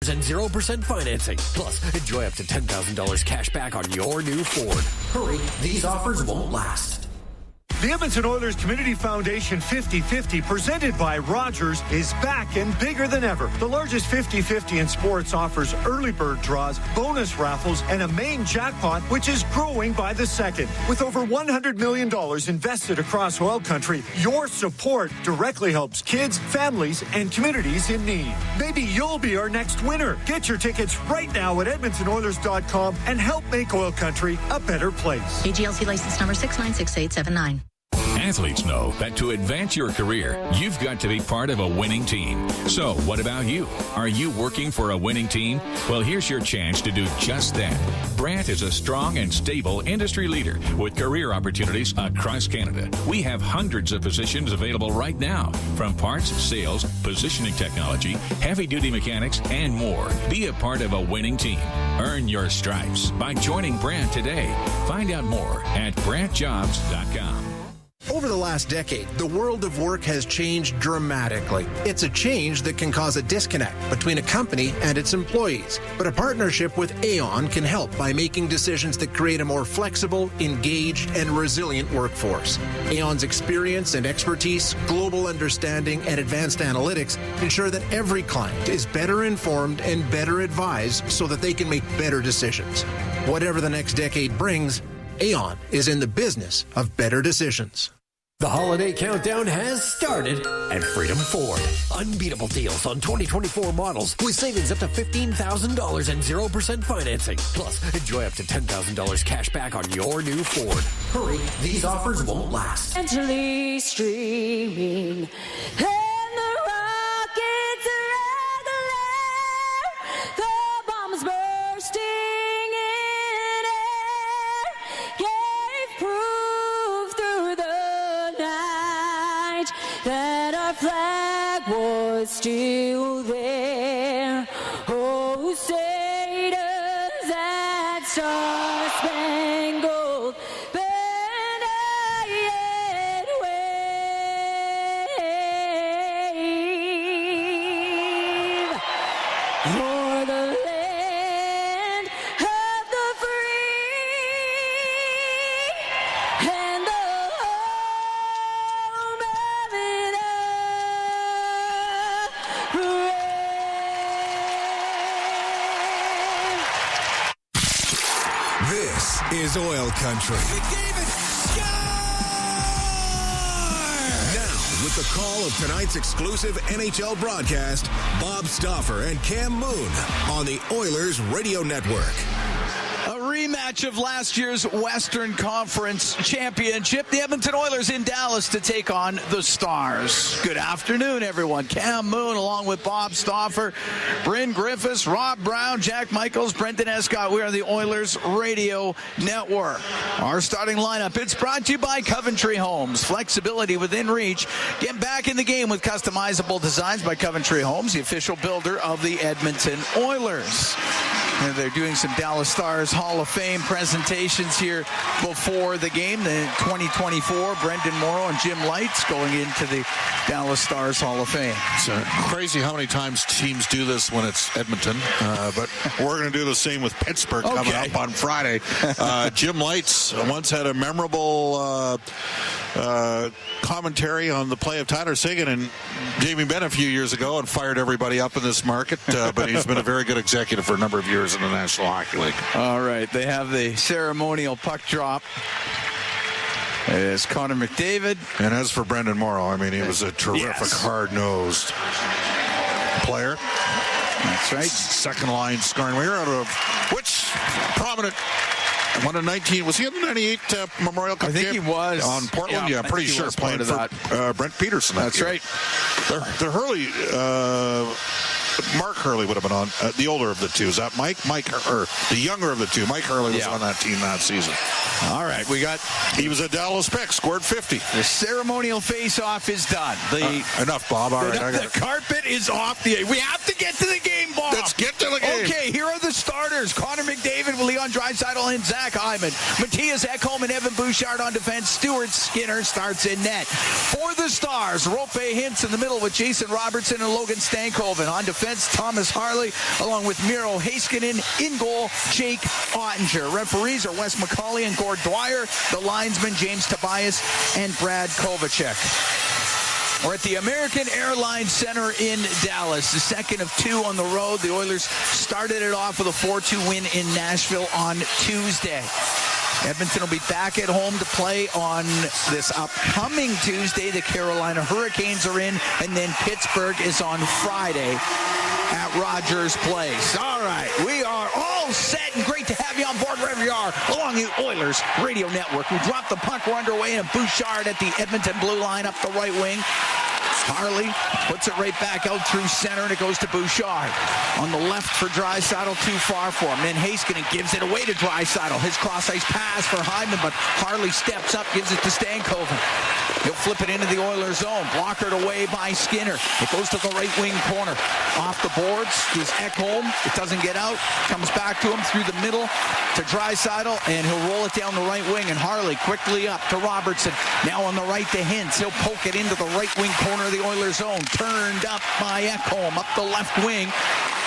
and 0% financing. Plus, enjoy up to $10,000 cash back on your new Ford. Hurry, these offers won't last. The Edmonton Oilers Community Foundation 50-50, presented by Rogers, is back and bigger than ever. The largest 50-50 in sports offers early bird draws, bonus raffles, and a main jackpot, which is growing by the second. With over $100 million invested across oil country, your support directly helps kids, families, and communities in need. Maybe you'll be our next winner. Get your tickets right now at EdmontonOilers.com and help make oil country a better place. AGLC license number 696879. Athletes know that to advance your career, you've got to be part of a winning team. So, what about you? Are you working for a winning team? Well, here's your chance to do just that. Brandt is a strong and stable industry leader with career opportunities across Canada. We have hundreds of positions available right now, from parts, sales, positioning technology, heavy-duty mechanics, and more. Be a part of a winning team. Earn your stripes by joining Brandt today. Find out more at BrandtJobs.com. Over the last decade, the world of work has changed dramatically. It's a change that can cause a disconnect between a company and its employees. But a partnership with Aon can help by making decisions that create a more flexible, engaged, and resilient workforce. Aon's experience and expertise, global understanding, and advanced analytics ensure that every client is better informed and better advised so that they can make better decisions. Whatever the next decade brings, Aon is in the business of better decisions. The holiday countdown has started at Freedom Ford. Unbeatable deals on 2024 models with savings up to $15,000 and 0% financing. Plus, enjoy up to $10,000 cash back on your new Ford. Hurry, these offers won't last. Gently streaming, and the rockets are regular, the bombs bursting in air, gave proof through the night that our flag was still there. Oh, say does that star-spangled banner yet wave o'er the land of the free and the home of the brave. This is Oil Country. Now, with the call of tonight's exclusive NHL broadcast, Bob Stauffer and Cam Moon on the Oilers Radio Network. A rematch of last year's Western Conference Championship. The Edmonton Oilers in Dallas to take on the Stars. Good afternoon, everyone. Cam Moon along with Bob Stauffer, Bryn Griffiths, Rob Brown, Jack Michaels, Brendan Escott. We are the Oilers Radio Network. Our starting lineup, it's brought to you by Coventry Homes. Flexibility within reach. Get back in the game with customizable designs by Coventry Homes, the official builder of the Edmonton Oilers. And they're doing some Dallas Stars Hall of Fame presentations here before the game. The 2024, Brendan Morrow and Jim Lights going into the Dallas Stars Hall of Fame. It's crazy how many times teams do this when it's Edmonton, but we're going to do the same with Pittsburgh coming up on Friday. Jim Lights once had a memorable commentary on the play of Tyler Seguin and Jamie Benn a few years ago and fired everybody up in this market, but he's been a very good executive for a number of years in the National Hockey League. All right, they have the ceremonial puck drop. It's Connor McDavid. And as for Brendan Morrow, I mean, he was a terrific, hard-nosed player. That's right. Second line scoring winger out of which prominent... One of 19, was he in the 98 Memorial Cup game? I think he was. On Portland? Yeah, I'm pretty sure. Playing for Brent Peterson. That's right. The Hurley, Mark Hurley would have been on, the older of the two. Is that Mike? Or the younger of the two. Mike Hurley was on that team that season. All right, he was a Dallas pick, scored 50. The ceremonial face-off is done. Enough, Bob. All right, the carpet is off. We have to get to the game, Bob. Let's get to the game. Okay, here are the starters. Connor McDavid will lead on Draisaitl and Zach Hyman. Matthias Ekholm and Evan Bouchard on defense. Stuart Skinner starts in net. For the Stars, Rope Hintz in the middle with Jason Robertson and Logan Stankoven. On defense, Thomas Harley along with Miro Heiskanen. In goal, Jake Ottinger. Referees are Wes McCauley and Gord Dwyer. The linesmen, James Tobias and Brad Kovacek. We're at the American Airlines Center in Dallas, the second of two on the road. The Oilers started it off with a 4-2 win in Nashville on Tuesday. Edmonton will be back at home to play on this upcoming Tuesday. The Carolina Hurricanes are in, and then Pittsburgh is on Friday at Rogers Place. All right, we are all set, and great to have you on board wherever you are along the Oilers Radio Network. We dropped the puck, we're underway, and Bouchard at the Edmonton blue line up the right wing. Harley puts it right back out through center, and it goes to Bouchard. On the left for Draisaitl, too far for him. Then Heiskanen gives it away to Draisaitl. His cross-ice pass for Hyman, but Harley steps up, gives it to Stankoven. He'll flip it into the Oilers zone. Blockered away by Skinner. It goes to the right wing corner. Off the boards is Ekholm. It doesn't get out. Comes back to him through the middle to Draisaitl, and he'll roll it down the right wing. And Harley quickly up to Robertson. Now on the right to Hintz. He'll poke it into the right wing corner of the Oilers zone. Turned up by Ekholm up the left wing.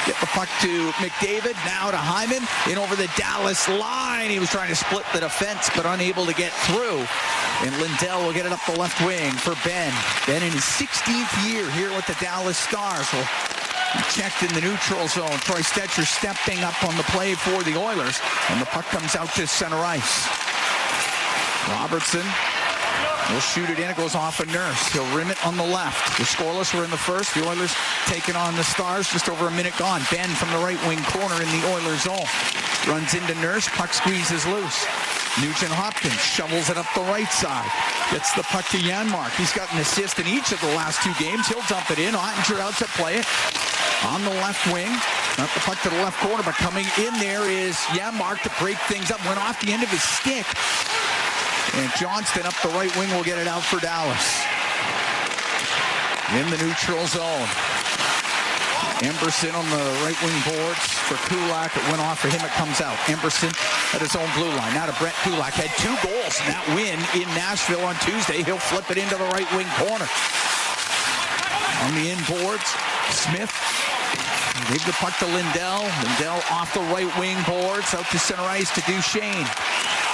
Get the puck to McDavid. Now to Hyman. In over the Dallas line. He was trying to split the defense, but unable to get through. And Lindell will get it up the left wing for Ben. Ben in his 16th year here with the Dallas Stars. Will be checked in the neutral zone. Troy Stetcher stepping up on the play for the Oilers. And the puck comes out to center ice. Robertson will shoot it in. It goes off a Nurse. He'll rim it on the left. The scoreless were in the first. The Oilers taking on the Stars. Just over a minute gone. Ben from the right wing corner in the Oilers zone. Runs into Nurse. Puck squeezes loose. Nugent Hopkins shovels it up the right side. Gets the puck to Janmark. He's got an assist in each of the last two games. He'll dump it in. Ottinger out to play it. On the left wing. Not the puck to the left corner, but coming in there is Janmark to break things up. Went off the end of his stick. And Johnston up the right wing will get it out for Dallas. In the neutral zone. Emberson on the right wing boards for Kulak. It went off for him. It comes out. Emberson at his own blue line. Now to Brett Kulak. Had 2 goals in that win in Nashville on Tuesday. He'll flip it into the right wing corner. On the inboards, Smith gave the puck to Lindell. Lindell off the right wing boards. Out to center ice to Duchesne.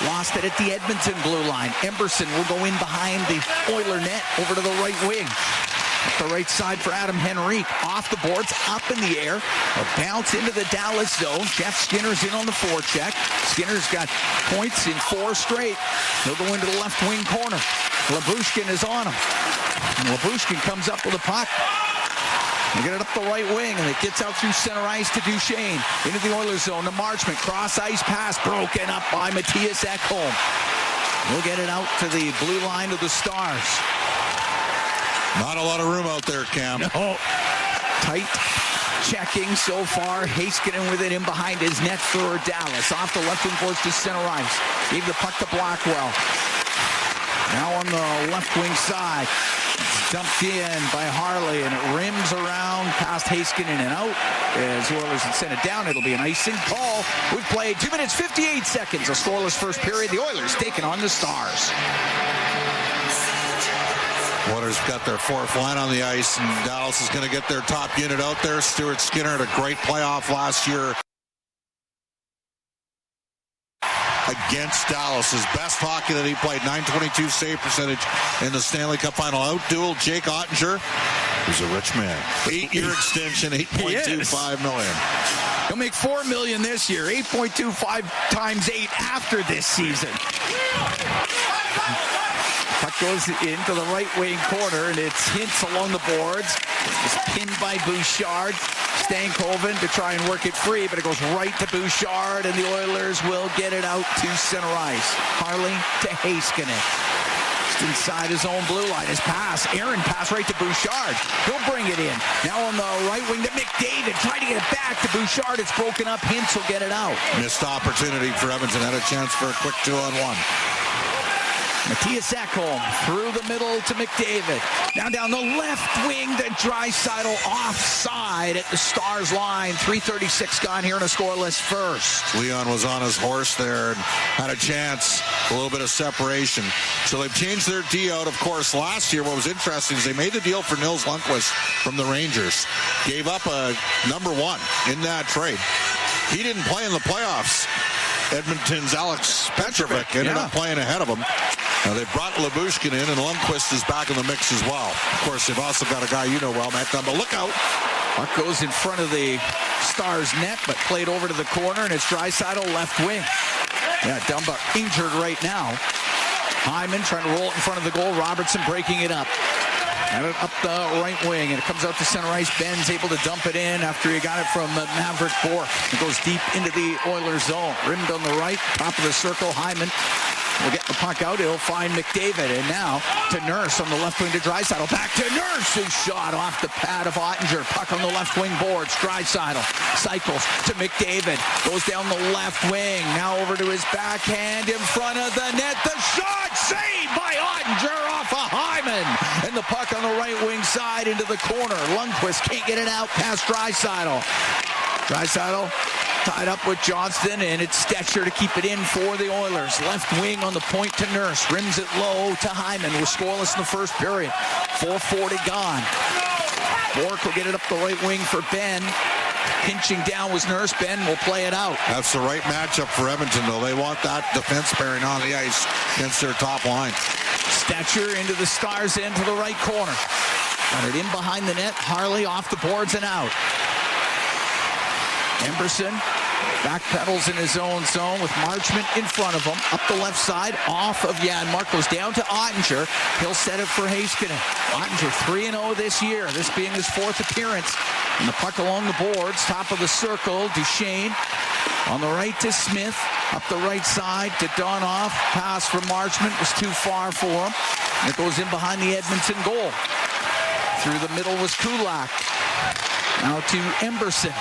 Lost it at the Edmonton blue line. Emberson will go in behind the Oiler net over to the right wing. Up the right side for Adam Henrique. Off the boards, up in the air. A bounce into the Dallas zone. Jeff Skinner's in on the forecheck. Skinner's got points in 4 straight. He'll go into the left wing corner. Labushkin is on him. And Labushkin comes up with a puck. They get it up the right wing, and it gets out through center ice to Duchesne. Into the Oilers zone to Marchment. Cross-ice pass broken up by Matthias Ekholm. We'll get it out to the blue line of the Stars. Not a lot of room out there, Cam. No. Tight checking so far. Heiskanen with it in behind his net for Dallas. Off the left wing boards to center ice. Gave the puck to Blackwell. Now on the left wing side. It's dumped in by Harley, and it rims around past Heiskanen and out. As the Oilers had sent it down, it'll be an icing call. We've played 2 minutes, 58 seconds. A scoreless first period. The Oilers taking on the Stars. Oilers got their 4th line on the ice, and Dallas is going to get their top unit out there. Stuart Skinner had a great playoff last year against Dallas. His best hockey that he played, .922 save percentage in the Stanley Cup final. Out-dueled Jake Ottinger, who's a rich man. 8-year extension, $8.25 million. He'll make $4 million this year, 8.25 times 8 after this season. Puck goes into the right wing corner, and it's Hintz along the boards. It's pinned by Bouchard. Stankoven to try and work it free, but it goes right to Bouchard, and the Oilers will get it out to center ice. Harley to Heiskanen. Just inside his own blue line. His pass, Aaron pass right to Bouchard. He'll bring it in. Now on the right wing to McDavid. Trying to get it back to Bouchard. It's broken up. Hintz will get it out. Missed opportunity for Edmonton. Had a chance for a quick 2-on-1. Matthias Ekholm through the middle to McDavid. Now down the left wing to Draisaitl, offside at the Stars line. 3:36 gone here in a scoreless first. Leon was on his horse there and had a chance, a little bit of separation. So they've changed their D out. Of course, last year what was interesting is they made the deal for Nils Lundqvist from the Rangers. Gave up a number one in that trade. He didn't play in the playoffs. Edmonton's Alex Petrovic ended up playing ahead of him. Now they brought Lyubushkin in, and Lundqvist is back in the mix as well. Of course, they've also got a guy you know well, Matt Dunn, but look out. Puck goes in front of the Stars net, but played over to the corner, and it's Draisaitl left wing. Yeah, Dumba injured right now. Hyman trying to roll it in front of the goal. Robertson breaking it up. And it up the right wing, and it comes out to center ice. Ben's able to dump it in after he got it from Maverick Bourque. It goes deep into the Oilers zone. Rimmed on the right, top of the circle. Hyman will get the puck out. He'll find McDavid, and now to Nurse on the left wing to Draisaitl. Back to Nurse, who shot off the pad of Ottinger. Puck on the left wing boards. Draisaitl cycles to McDavid. Goes down the left wing. Now over to his backhand in front of the net. The shot saved by Ottinger off of Hyman. And the puck on the right wing side into the corner. Lundqvist can't get it out past Draisaitl. Draisaitl tied up with Johnston, and it's Stetcher to keep it in for the Oilers. Left wing on the point to Nurse. Rims it low to Hyman. We're scoreless in the first period. 4:40 gone. Bourque will get it up the right wing for Ben. Pinching down was Nurse. Ben will play it out. That's the right matchup for Edmonton, though. They want that defense pairing on the ice against their top line. Stetcher into the Stars end to the right corner. Got it in behind the net. Harley off the boards and out. Emberson backpedals in his own zone with Marchment in front of him. Up the left side, off of Janmark. Goes down to Ottinger. He'll set it for Heiskanen. Ottinger 3-0 this year, this being his fourth appearance. And the puck along the boards, top of the circle. Duchesne on the right to Smith. Up the right side to Donoff. Pass from Marchment was too far for him. And it goes in behind the Edmonton goal. Through the middle was Kulak. Now to Emberson.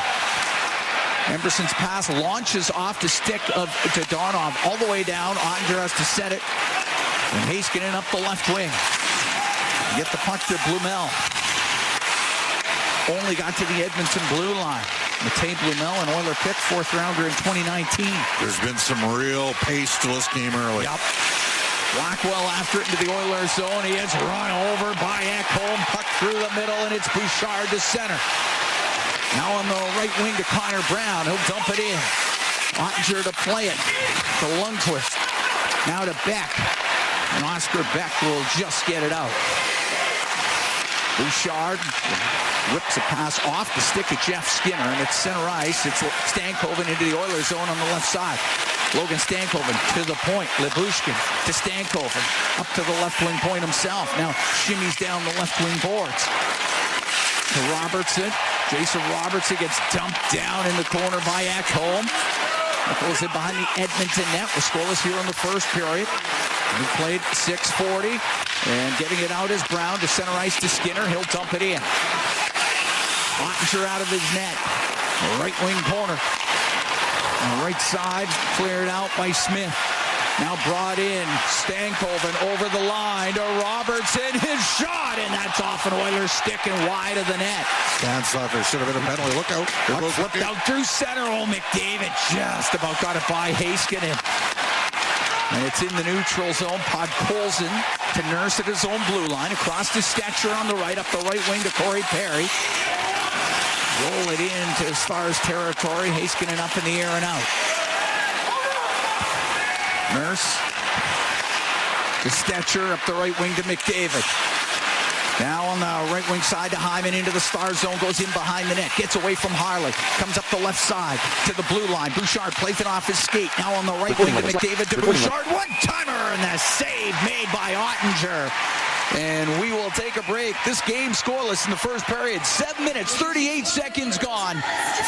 Emberson's pass launches off the stick to Donoff all the way down. Ottinger has to set it. And Heiskanen up the left wing. Get the puck to Blumel. Only got to the Edmonton blue line. Matej Blumel, an Oiler pick, fourth rounder in 2019. There's been some real pace to this game early. Yep. Blackwell after it into the Oilers zone. He is run over by Ekholm. Puck through the middle, and it's Bouchard to center. Now on the right wing to Connor Brown. He'll dump it in. Ottinger to play it to Lundqvist. Now to Beck. And Oscar Beck will just get it out. Bouchard whips a pass off the stick of Jeff Skinner, and it's center ice. It's Stankoven into the Oilers zone on the left side. Logan Stankoven to the point. Lyubushkin to Stankoven. Up to the left wing point himself. Now shimmies down the left wing boards. To Robertson. Jason Robertson gets dumped down in the corner by Ekholm. It goes in behind the Edmonton net. We're scoreless here in the first period. We played 6:40. And getting it out is Brown to center ice to Skinner. He'll dump it in. Ottinger out of his net. Right wing corner. On the right side, cleared out by Smith. Now brought in, Stankoven over the line to Robertson. His shot, and that's off an Oilers stick and wide of the net. Stan thought there should have been a penalty. Look out. Puck flipped out through center. Oh, McDavid just about got it by Heiskanen. And it's in the neutral zone. Podkolzin to Nurse at his own blue line. Across to Stetcher on the right, up the right wing to Corey Perry. Roll it into Stars territory. Heiskanen up in the air and out. Nurse to Stetcher, up the right wing to McDavid. Now on the right wing side to Hyman into the Stars zone, goes in behind the net, gets away from Harley, comes up the left side to the blue line. Bouchard plays it off his skate. Now on the right wing to McDavid to Bouchard. One-timer, and the save made by Ottinger. And we will take a break. This game scoreless in the first period. 7 minutes, 38 seconds gone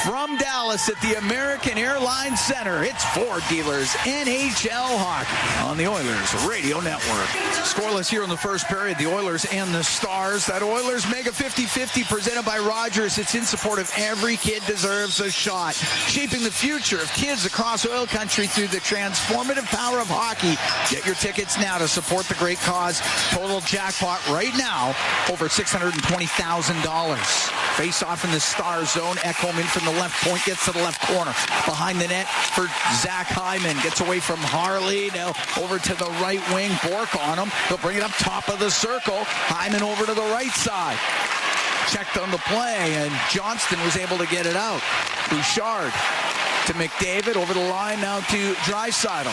from Dallas at the American Airlines Center. It's Ford Dealers NHL Hockey on the Oilers Radio Network. Scoreless here in the first period. The Oilers and the Stars. That Oilers Mega 50-50 presented by Rogers. It's in support of every kid deserves a shot. Shaping the future of kids across oil country through the transformative power of hockey. Get your tickets now to support the great cause. Total jackpot right now, over $620,000. Face off in the Star zone. Ekholm in from the left point, gets to the left corner. Behind the net for Zach Hyman. Gets away from Harley. Now over to the right wing. Bork on him. He'll bring it up top of the circle. Hyman over to the right side. Checked on the play, and Johnston was able to get it out. Bouchard to McDavid. Over the line now to Draisaitl.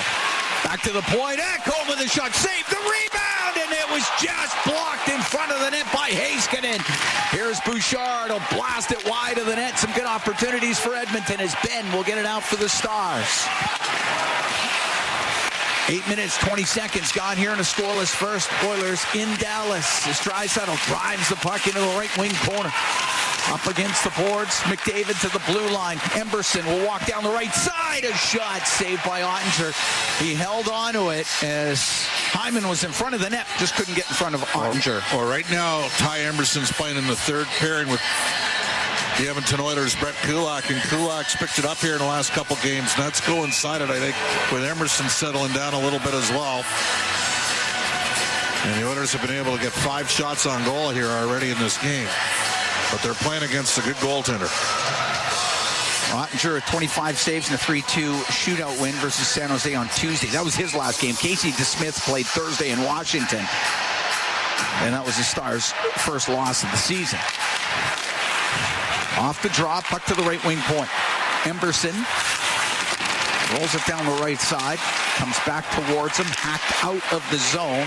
Back to the point. Ekholm with the shot. Saved the rebound, and it was just blocked in front of the net by Heiskanen. Here's Bouchard. He'll blast it wide of the net. Some good opportunities for Edmonton as Ben will get it out for the Stars. 8 minutes, 20 seconds gone here in a scoreless first. Oilers in Dallas as Draisaitl drives the puck into the right wing corner. Up against the boards, McDavid to the blue line. Emberson will walk down the right side. A shot saved by Ottinger. He held on to it as Hyman was in front of the net, just couldn't get in front of Ottinger. Well, right now, Ty Emberson's playing in the third pairing with the Edmonton Oilers' Brett Kulak, and Kulak's picked it up here in the last couple games, and that's coincided, I think, with Emerson settling down a little bit as well. And the Oilers have been able to get 5 shots on goal here already in this game, but they're playing against a good goaltender. Ottinger, 25 saves in a 3-2 shootout win versus San Jose on Tuesday. That was his last game. Casey DeSmith played Thursday in Washington, and that was the Stars' first loss of the season. Off the draw, puck to the right wing point. Emberson rolls it down the right side, comes back towards him, hacked out of the zone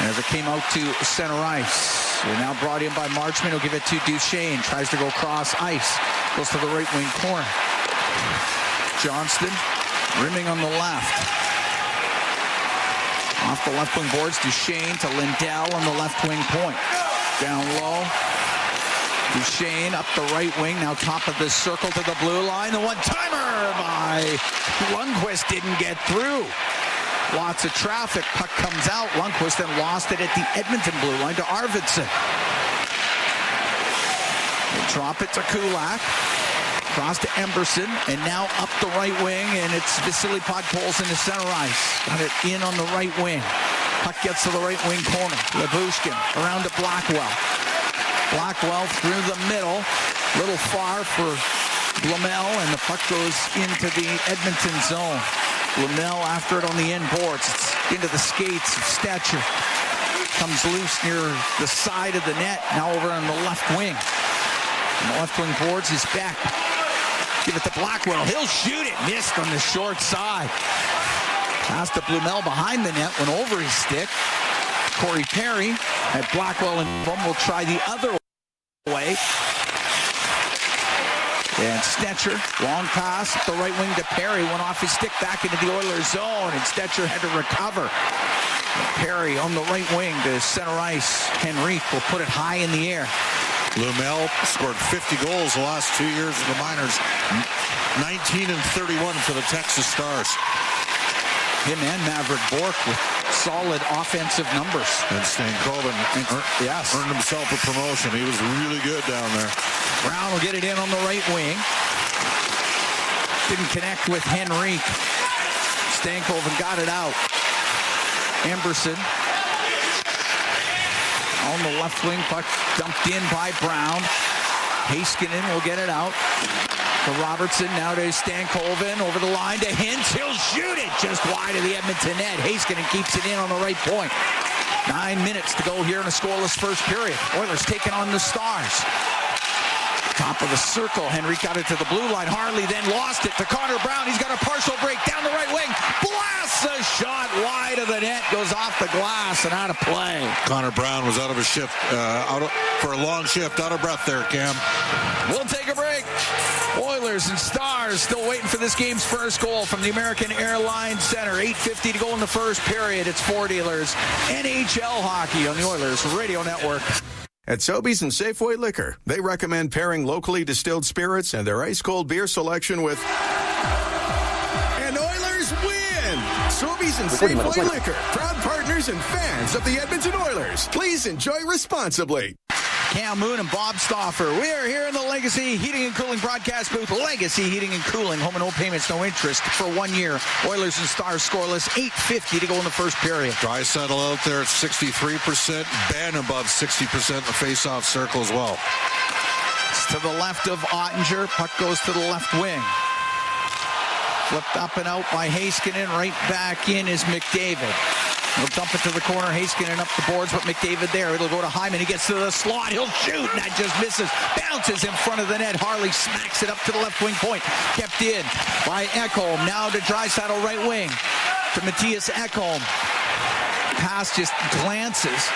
as it came out to center ice. We're now brought in by Marchman. He'll give it to Duchesne. Tries to go cross ice. Goes to the right wing corner. Johnston rimming on the left. Off the left wing boards, Duchesne to Lindell on the left wing point. Down low. Duchesne up the right wing, now top of the circle to the blue line. The one-timer by Lundqvist didn't get through. Lots of traffic. Puck comes out. Lundqvist then lost it at the Edmonton blue line to Arvidsson. They drop it to Kulak. Cross to Emberson, and now up the right wing, and it's Vasily Podkolzin in the center ice. Got it in on the right wing. Puck gets to the right wing corner. Lyubushkin around to Blackwell. Blackwell through the middle, little far for Blumel, and the puck goes into the Edmonton zone. Blumel after it on the end boards. It's into the skates of Stetcher. Comes loose near the side of the net, now over on the left wing. On the left wing boards is Beck. Give it to Blackwell. He'll shoot it. Missed on the short side. Pass to Blumel behind the net, went over his stick. Corey Perry had Blackwell and will try the other way. And Stetcher, long pass, the right wing to Perry, went off his stick back into the Oilers zone, and Stetcher had to recover. Perry on the right wing to center ice. Henrique will put it high in the air. Blumel scored 50 goals the last 2 years in the minors. 19 and 31 for the Texas Stars. Him and Maverick Bork with solid offensive numbers. And Stankoven earned himself a promotion. He was really good down there. Brown will get it in on the right wing. Didn't connect with Henrique. Stankoven got it out. Emberson on the left wing, puck dumped in by Brown. Heiskanen will get it out. To Robertson, now to Stankoven, over the line to Hintz. He'll shoot it just wide of the Edmonton net. Heiskanen keeps it in on the right point. 9 minutes to go here in a scoreless first period. Oilers taking on the Stars. Top of the circle. Henry got it to the blue line. Harley then lost it to Connor Brown. He's got a partial break down the right wing. Blasts a shot wide of the net. Goes off the glass and out of play. Connor Brown was out of his shift, for a long shift. Out of breath there, Cam. We'll take a break. Oilers and Stars still waiting for this game's first goal from the American Airlines Center. 8:50 to go in the first period. It's Ford Dealers NHL hockey on the Oilers Radio Network. At Sobeys and Safeway Liquor, they recommend pairing locally distilled spirits and their ice-cold beer selection with... And Oilers win! Sobeys and Safeway Liquor, proud partners and fans of the Edmonton Oilers. Please enjoy responsibly. Cam Moon and Bob Stauffer. We are here in the Legacy Heating and Cooling broadcast booth. Legacy Heating and Cooling. Home and no payments, no interest for 1 year. Oilers and Stars scoreless. 8:50 to go in the first period. Draisaitl out there at 63%. Ben above 60% in the face-off circle as well. It's to the left of Ottinger. Puck goes to the left wing. Flipped up and out by Heiskanen. Right back in is McDavid. He'll dump it to the corner. Heiskanen up the boards, but McDavid there. It'll go to Hyman. He gets to the slot. He'll shoot, and that just misses. Bounces in front of the net. Harley smacks it up to the left wing point. Kept in by Ekholm. Now to Draisaitl right wing. To Matthias Ekholm. Pass just glances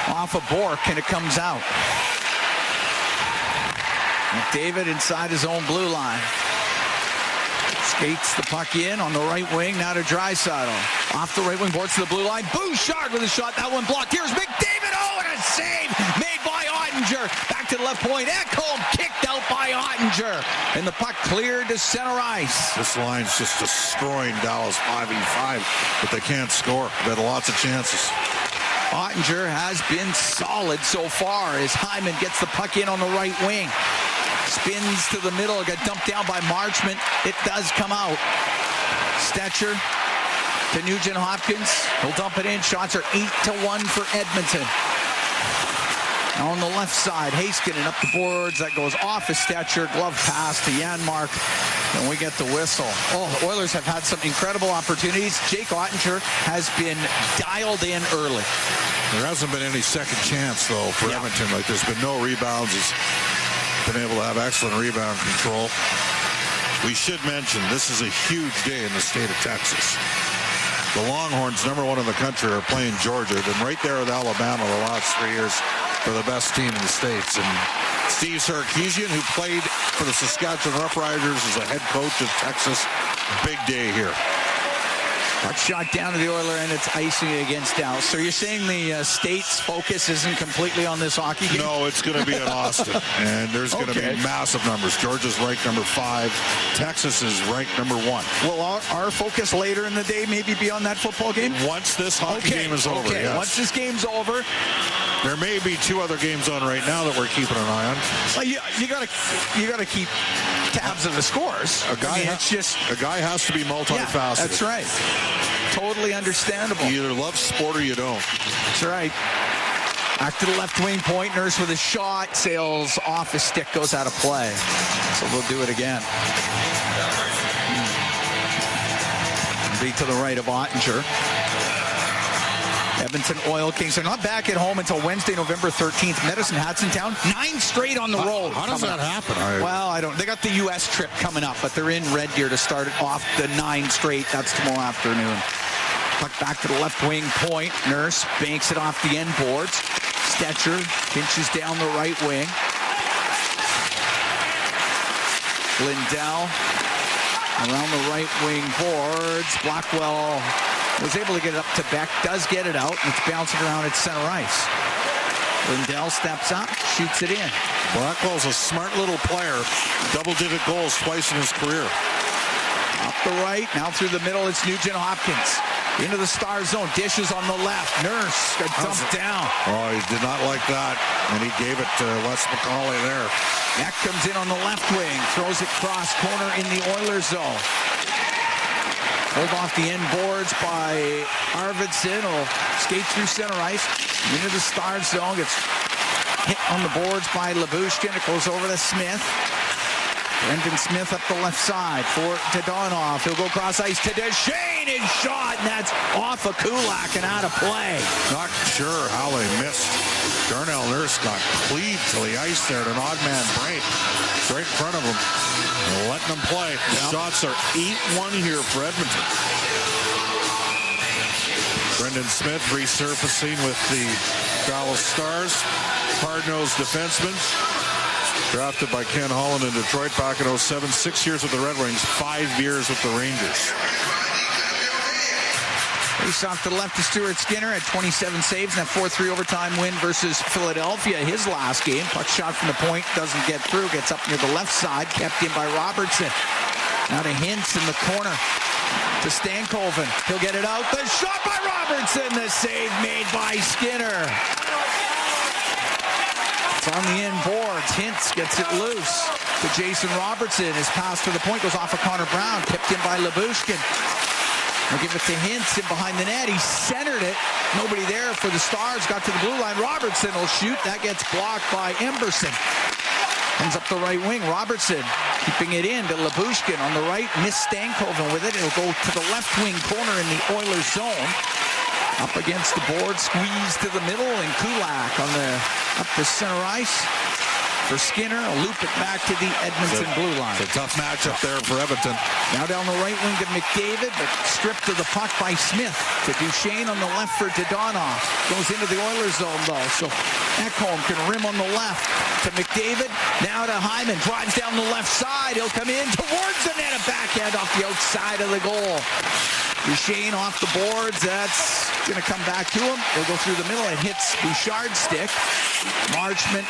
off of Bork, and it comes out. McDavid inside his own blue line. Skates the puck in on the right wing. Now to Draisaitl. Off the right wing boards to the blue line. Bouchard with a shot. That one blocked. Here's McDavid. Oh, and a save made by Ottinger. Back to the left point. Ekholm kicked out by Ottinger. And the puck cleared to center ice. This line's just destroying Dallas 5v5, but they can't score. They've had lots of chances. Ottinger has been solid so far as Hyman gets the puck in on the right wing. Spins to the middle. It got dumped down by Marchment. It does come out. Stetcher to Nugent Hopkins. He'll dump it in. Shots are 8-1 for Edmonton. Now on the left side, Heiskanen up the boards. That goes off of Stetcher. Glove pass to Janmark. And we get the whistle. Oh, the Oilers have had some incredible opportunities. Jake Ottinger has been dialed in early. There hasn't been any second chance, though, for Edmonton. Like, there's been no rebounds. He's been able to have excellent rebound control. We should mention this is a huge day in the state of Texas. The Longhorns, #1 in the country, are playing Georgia. Then right there with Alabama the last 3 years for the best team in the States. And Steve Sarkisian, who played for the Saskatchewan Roughriders as a head coach of Texas. Big day here. Puck shot down to the Oiler, and it's icing against Dallas. So you're saying the state's focus isn't completely on this hockey game? No, it's going to be in Austin, and there's going to be massive numbers. Georgia's ranked #5. Texas is ranked #1. Will our focus later in the day maybe be on that football game? Once this hockey game is over, yes. Once this game's over. There may be 2 other games on right now that we're keeping an eye on. Well, you gotta keep tabs of the scores. A guy has to be multifaceted. Yeah, that's right. Totally understandable. You either love sport or you don't. That's right. Back to the left wing point. Nurse with a shot. Sails off his stick. Goes out of play. So we'll do it again. Be to the right of Ottinger. Edmonton Oil Kings are not back at home until Wednesday, November 13th. Medicine Hat's in town. 9 straight on the road. How does that happen? Well, I don't. They got the U.S. trip coming up, but they're in Red Deer to start off the 9 straight. That's tomorrow afternoon. Puck back to the left wing point. Nurse banks it off the end boards. Stetcher pinches down the right wing. Lindell around the right wing boards. Blackwell was able to get it up to Beck, does get it out, and it's bouncing around at center ice. Lindell steps up, shoots it in. Blackwell's a smart little player. Double-digit goals twice in his career. Up the right, now through the middle, it's Nugent Hopkins. Into the Star zone, dishes on the left. Nurse got dumped down. Oh, he did not like that, and he gave it to Wes McCauley there. That comes in on the left wing, throws it cross corner in the Oilers zone. Pulled off the end boards by Arvidsson. Will skate through center ice. Into the Stars zone. Gets hit on the boards by Labushkin. It goes over to Smith. Brendan Smith up the left side for Dadonov. He'll go cross ice to Duchesne. His shot, and that's off of Kulak and out of play. Not sure how they missed. Darnell Nurse got cleaved to the ice there at an odd man break. Right in front of him. And letting them play. The shots are 8-1 here for Edmonton. Brendan Smith resurfacing with the Dallas Stars. Hard-nosed defenseman. Drafted by Ken Holland in Detroit back in 07. 6 years with the Red Wings, 5 years with the Rangers. Face off to the left to Stuart Skinner at 27 saves in that 4-3 overtime win versus Philadelphia. His last game. Puck shot from the point. Doesn't get through. Gets up near the left side. Kept in by Robertson. Now to Hintz in the corner. To Stankoven. He'll get it out. The shot by Robertson. The save made by Skinner. It's on the end boards. Hintz gets it loose to Jason Robertson. His pass to the point goes off of Connor Brown. Kept in by Lyubushkin. We'll give it to Hintz in behind the net. He centered it. Nobody there for the Stars. Got to the blue line. Robertson will shoot. That gets blocked by Emberson. Comes up the right wing. Robertson keeping it in to Lyubushkin on the right. Miss Stankoven with it. It'll go to the left wing corner in the Oilers zone. Up against the board. Squeeze to the middle. And Kulak on the up the center ice. For Skinner, a loop it back to the Edmonton blue line. It's a tough matchup there for Edmonton. Now down the right wing to McDavid, but stripped of the puck by Smith. To Duchesne on the left for Dadonov. Goes into the Oilers zone, though. So Ekholm can rim on the left to McDavid. Now to Hyman. Drives down the left side. He'll come in towards the net. A backhand off the outside of the goal. Duchesne off the boards. That's going to come back to him. He'll go through the middle. It hits Bouchard's stick. Marchment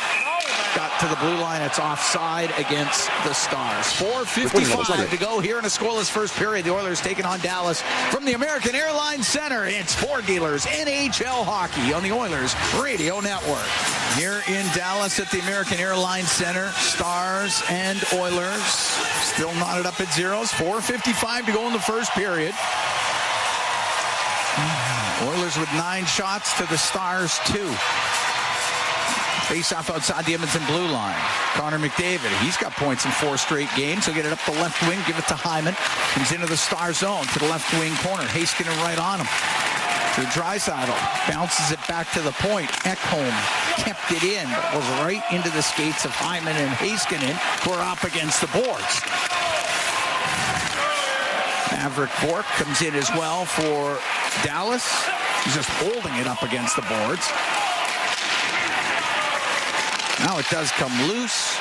got to the blue line. It's offside against the Stars. 4:55 to go here in a scoreless first period. The Oilers taking on Dallas from the American Airlines Center. It's Four Dealers NHL Hockey on the Oilers Radio Network. Here in Dallas at the American Airlines Center, Stars and Oilers still knotted up at zeros. 4:55 to go in the first period. Oilers with 9 shots to the Stars 2. Face-off outside the Edmonton blue line. Connor McDavid, he's got points in 4 straight games. He'll get it up the left wing, give it to Hyman. Comes into the Star zone to the left wing corner. Heiskanen right on him. To Draisaitl. Bounces it back to the point. Ekholm kept it in, but was right into the skates of Hyman and Heiskanen, who are up against the boards. Maverick Bourque comes in as well for Dallas. He's just holding it up against the boards. Now it does come loose.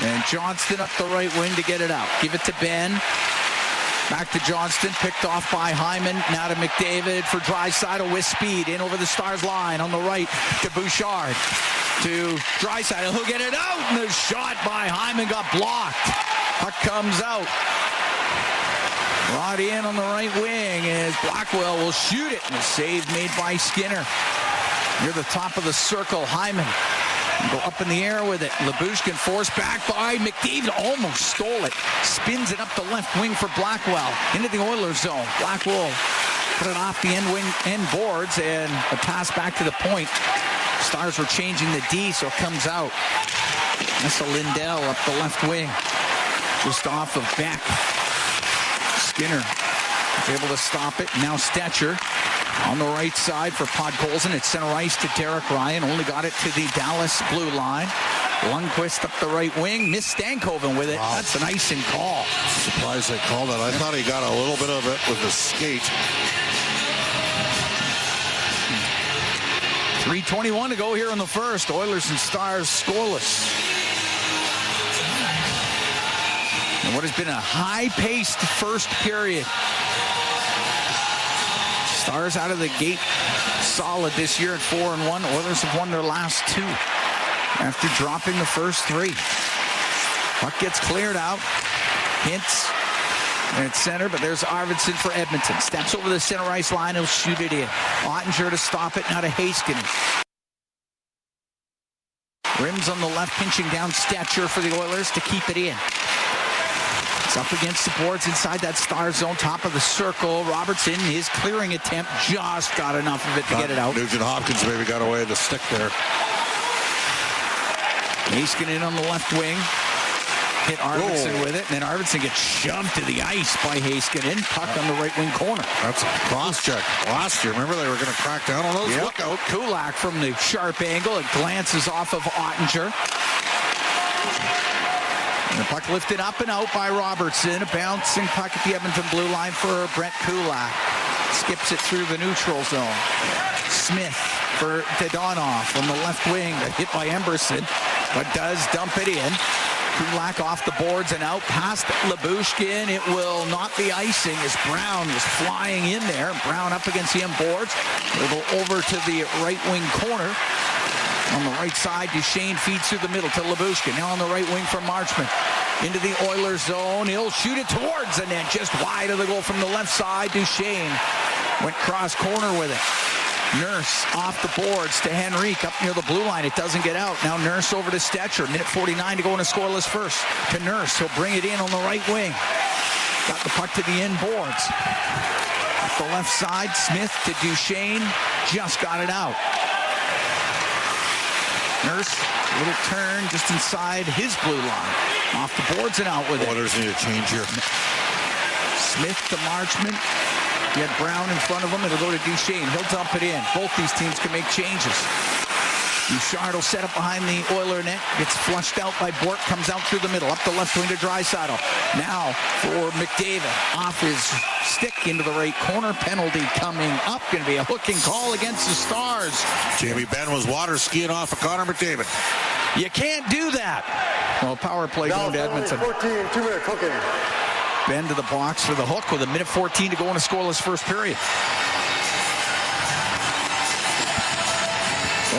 And Johnston up the right wing to get it out. Give it to Ben. Back to Johnston. Picked off by Hyman. Now to McDavid for Draisaitl with speed. In over the Stars line on the right to Bouchard. To Draisaitl. He'll get it out. And the shot by Hyman got blocked. Puck comes out. Brought in on the right wing as Blackwell will shoot it. And a save made by Skinner. Near the top of the circle, Hyman go up in the air with it. Lyubushkin forced back by McDavid. Almost stole it. Spins it up the left wing for Blackwell. Into the Oilers zone. Blackwell put it off the end boards and a pass back to the point. Stars were changing the D, so it comes out. That's a Lindell up the left wing. Just off of Beck. Skinner was able to stop it. Now Stetcher. On the right side for Podkolzin. It's center ice to Derek Ryan. Only got it to the Dallas blue line. Lundqvist up the right wing. Missed Stankoven with it. Wow. That's an icing call. Surprised they called it. I thought he got a little bit of it with his skate. 3:21 to go here in the first. Oilers and Stars scoreless. And what has been a high-paced first period. Stars out of the gate solid this year at 4-1. Oilers have won their last 2 after dropping the first 3. Puck gets cleared out. Hintz at center, but there's Arvidsson for Edmonton. Steps over the center ice line. He'll shoot it in. Ottinger to stop it. Now to Heiskanen. Rims on the left, pinching down Stetcher for the Oilers to keep it in. Up against the boards inside that Star zone, top of the circle. Robertson, his clearing attempt, just got enough of it to get it out. Nugent Hopkins maybe got away with the stick there. Heiskanen on the left wing. Hit Arvidsson with it, and then Arvidsson gets shoved to the ice by Heiskanen. Puck on the right wing corner. That's a cross-check. Last year, remember they were going to crack down on those? Yep. Look out. Kulak from the sharp angle. It glances off of Ottinger. And the puck lifted up and out by Robertson. A bouncing puck at the Edmonton blue line for Brett Kulak. Skips it through the neutral zone. Smith for Dadonov on the left wing. Hit by Emberson, but does dump it in. Kulak off the boards and out past Lyubushkin. It will not be icing as Brown was flying in there. Brown up against the end boards. It'll go over to the right wing corner. On the right side, Duchesne feeds through the middle to Lyubushkin. Now on the right wing for Marchment. Into the Oilers zone. He'll shoot it towards the net, just wide of the goal from the left side. Duchesne went cross corner with it. Nurse off the boards to Henrique up near the blue line. It doesn't get out. Now Nurse over to Stetcher. Minute 49 to go in a scoreless first. To Nurse. He'll bring it in on the right wing. Got the puck to the end boards. Up the left side, Smith to Duchesne. Just got it out. Nurse, a little turn just inside his blue line. Off the boards and out with it. Oilers need a change here. Smith to Marchment. You had Brown in front of him. It'll go to Duchesne. He'll dump it in. Both these teams can make changes. Bouchard will set up behind the Oiler net. Gets flushed out by Bork. Comes out through the middle. Up the left wing to Draisaitl. Now for McDavid. Off his stick into the right corner. Penalty coming up. Going to be a hooking call against the Stars. Jamie Benn was water skiing off of Connor McDavid. You can't do that. Well, power play going to Edmonton. 14, 2-minute hooking. Ben to the box for the hook with a minute 14 to go in a scoreless first period.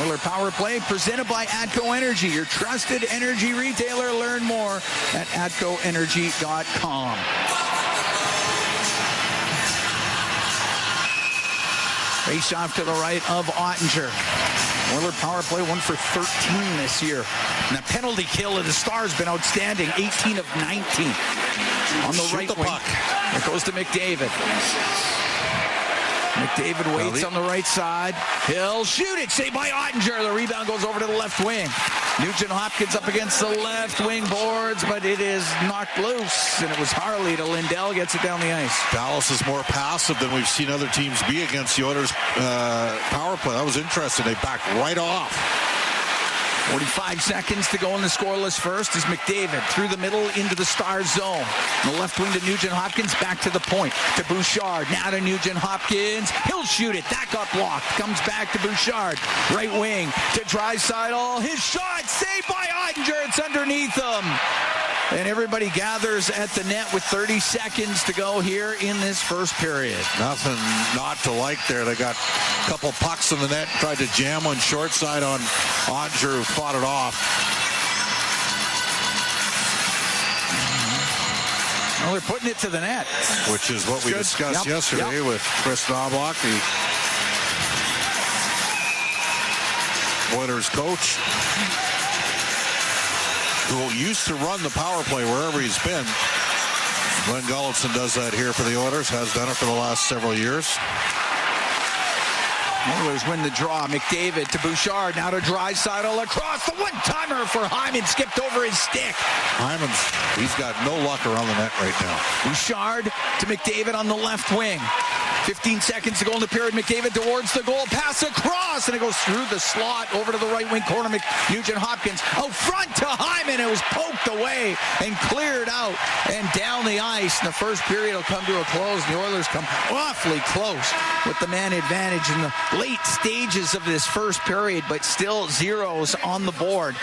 Oiler power play presented by ATCO Energy, your trusted energy retailer. Learn more at atcoenergy.com. Face off to the right of Ottinger. Oiler power play 1 for 13 this year. And the penalty kill of the Stars been outstanding, 18 of 19. On the right wing. It goes to McDavid. McDavid waits on the right side. He'll shoot it. Saved by Ottinger. The rebound goes over to the left wing. Nugent Hopkins up against the left wing boards, but it is knocked loose. And it was Harley to Lindell. Gets it down the ice. Dallas is more passive than we've seen other teams be against the Oilers' power play. That was interesting. They backed right off. 45 seconds to go in the scoreless first is McDavid through the middle into the Stars zone. On the left wing to Nugent Hopkins, back to the point to Bouchard. Now to Nugent Hopkins. He'll shoot it. That got blocked. Comes back to Bouchard. Right wing to Draisaitl. His shot saved by Ottinger. It's underneath him. And everybody gathers at the net with 30 seconds to go here in this first period. Nothing not to like there. They got a couple pucks in the net, tried to jam on short side on Ottinger, who fought it off. Well, they're putting it to the net. Which is what we discussed yesterday with Chris Knobloch, the Oilers coach, who used to run the power play wherever he's been. Glenn Gulletson does that here for the Oilers, has done it for the last several years. Oilers win the draw. McDavid to Bouchard. Now to Draisaitl across. The one-timer for Hyman. Skipped over his stick. Hyman's, he's got no luck around the net right now. Bouchard to McDavid on the left wing. 15 seconds to go in the period. McDavid towards the goal. Pass across. And it goes through the slot over to the right wing corner. Nugent Hopkins out front to Hyman. It was poked away and cleared out and down the ice. And the first period will come to a close. The Oilers come awfully close with the man advantage in the late stages of this first period, but still zeros on the board.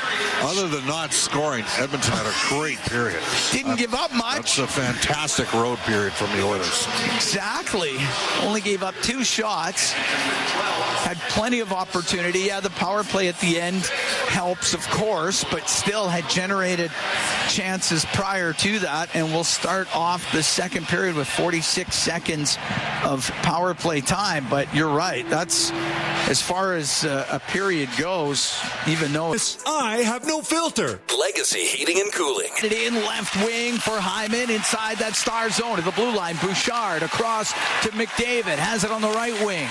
Other than not scoring, Edmonton had a great period. Didn't give up much. That's a fantastic road period from the Oilers. Exactly. Only gave up 2 shots. Had plenty of opportunity. Yeah, the power play at the end helps, of course, but still had generated chances prior to that. And we'll start off the second period with 46 seconds of power play time. But you're right. That's as far as a period goes, even though I have no filter. Legacy Heating and Cooling. It in left wing for Hyman inside that Star zone to the blue line. Bouchard across to McDavid. Has it on the right wing.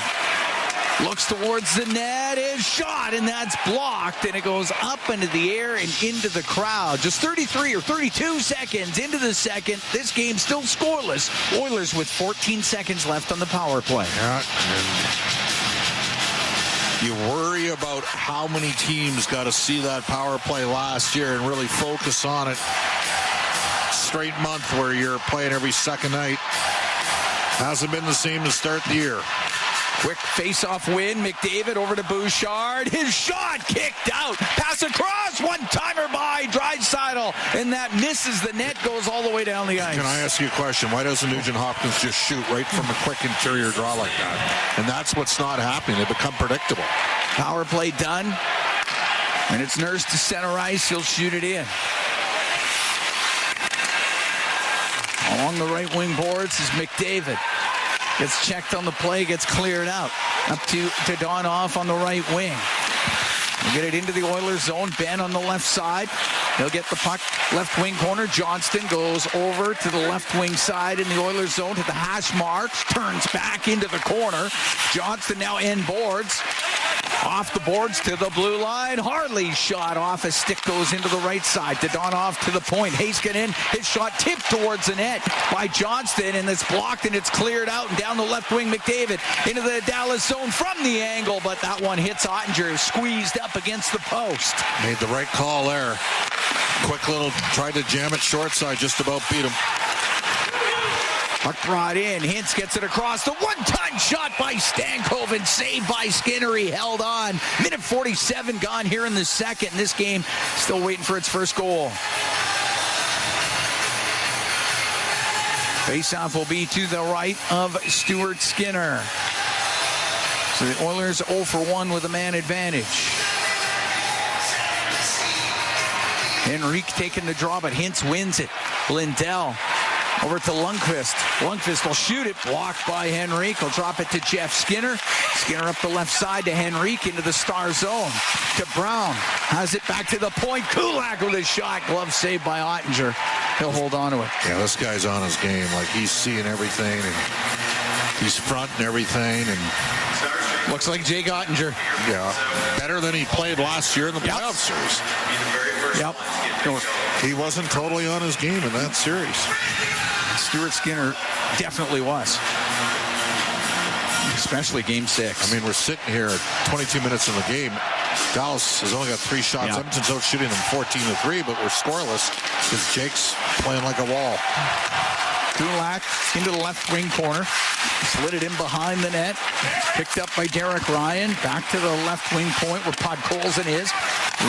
Looks towards the net, is shot, and that's blocked, and it goes up into the air and into the crowd. Just 33 or 32 seconds into the second. This game still scoreless. Oilers with 14 seconds left on the power play. Yeah, you worry about how many teams got to see that power play last year and really focus on it. Straight month where you're playing every second night. Hasn't been the same to start the year. Quick face-off win. McDavid over to Bouchard. His shot kicked out. Pass across. One-timer by Draisaitl. And that misses the net. Goes all the way down the ice. Can I ask you a question? Why doesn't Nugent Hopkins just shoot right from a quick interior draw like that? And that's what's not happening. They become predictable. Power play done. And it's Nurse to center ice. He'll shoot it in. Along the right wing boards is McDavid. Gets checked on the play, gets cleared out. Up to Donoff on the right wing. We'll get it into the Oilers zone. Ben on the left side. He'll get the puck left wing corner. Johnston goes over to the left wing side in the Oilers zone to the hash marks. Turns back into the corner. Johnston now end boards. Off the boards to the blue line. Harley's shot off. A stick goes into the right side. Donoff to the point. Heiskanen, his shot tipped towards the net by Johnston, and it's blocked and it's cleared out. And down the left wing, McDavid into the Dallas zone from the angle, but that one hits Ottinger, squeezed up against the post. Made the right call there. Quick little, tried to jam it short side, just about beat him. Puck brought in. Hintz gets it across. The one-time shot by Stankoven. Saved by Skinner. He held on. Minute 47 gone here in the second. This game still waiting for its first goal. Faceoff will be to the right of Stuart Skinner. So the Oilers 0 for 1 with a man advantage. Henrique taking the draw, but Hintz wins it. Lindell over to Lundqvist. Lundqvist will shoot it. Blocked by Henrique. He'll drop it to Jeff Skinner. Skinner up the left side to Henrique into the star zone. To Brown. Has it back to the point. Kulak with a shot. Glove saved by Ottinger. He'll hold on to it. Yeah, this guy's on his game. Like, he's seeing everything, and he's fronting everything, and looks like Jake Ottinger. Yeah, better than he played last year in the playoff series. Yep. He wasn't totally on his game in that series. Stuart Skinner definitely was. Especially game 6. I mean, we're sitting here at 22 minutes in the game. Dallas has only got 3 shots. Yep. Edmonton's out shooting them 14-3, but we're scoreless because Jake's playing like a wall. Kulak into the left wing corner. Slid it in behind the net. Picked up by Derek Ryan. Back to the left wing point where Podkolzin is.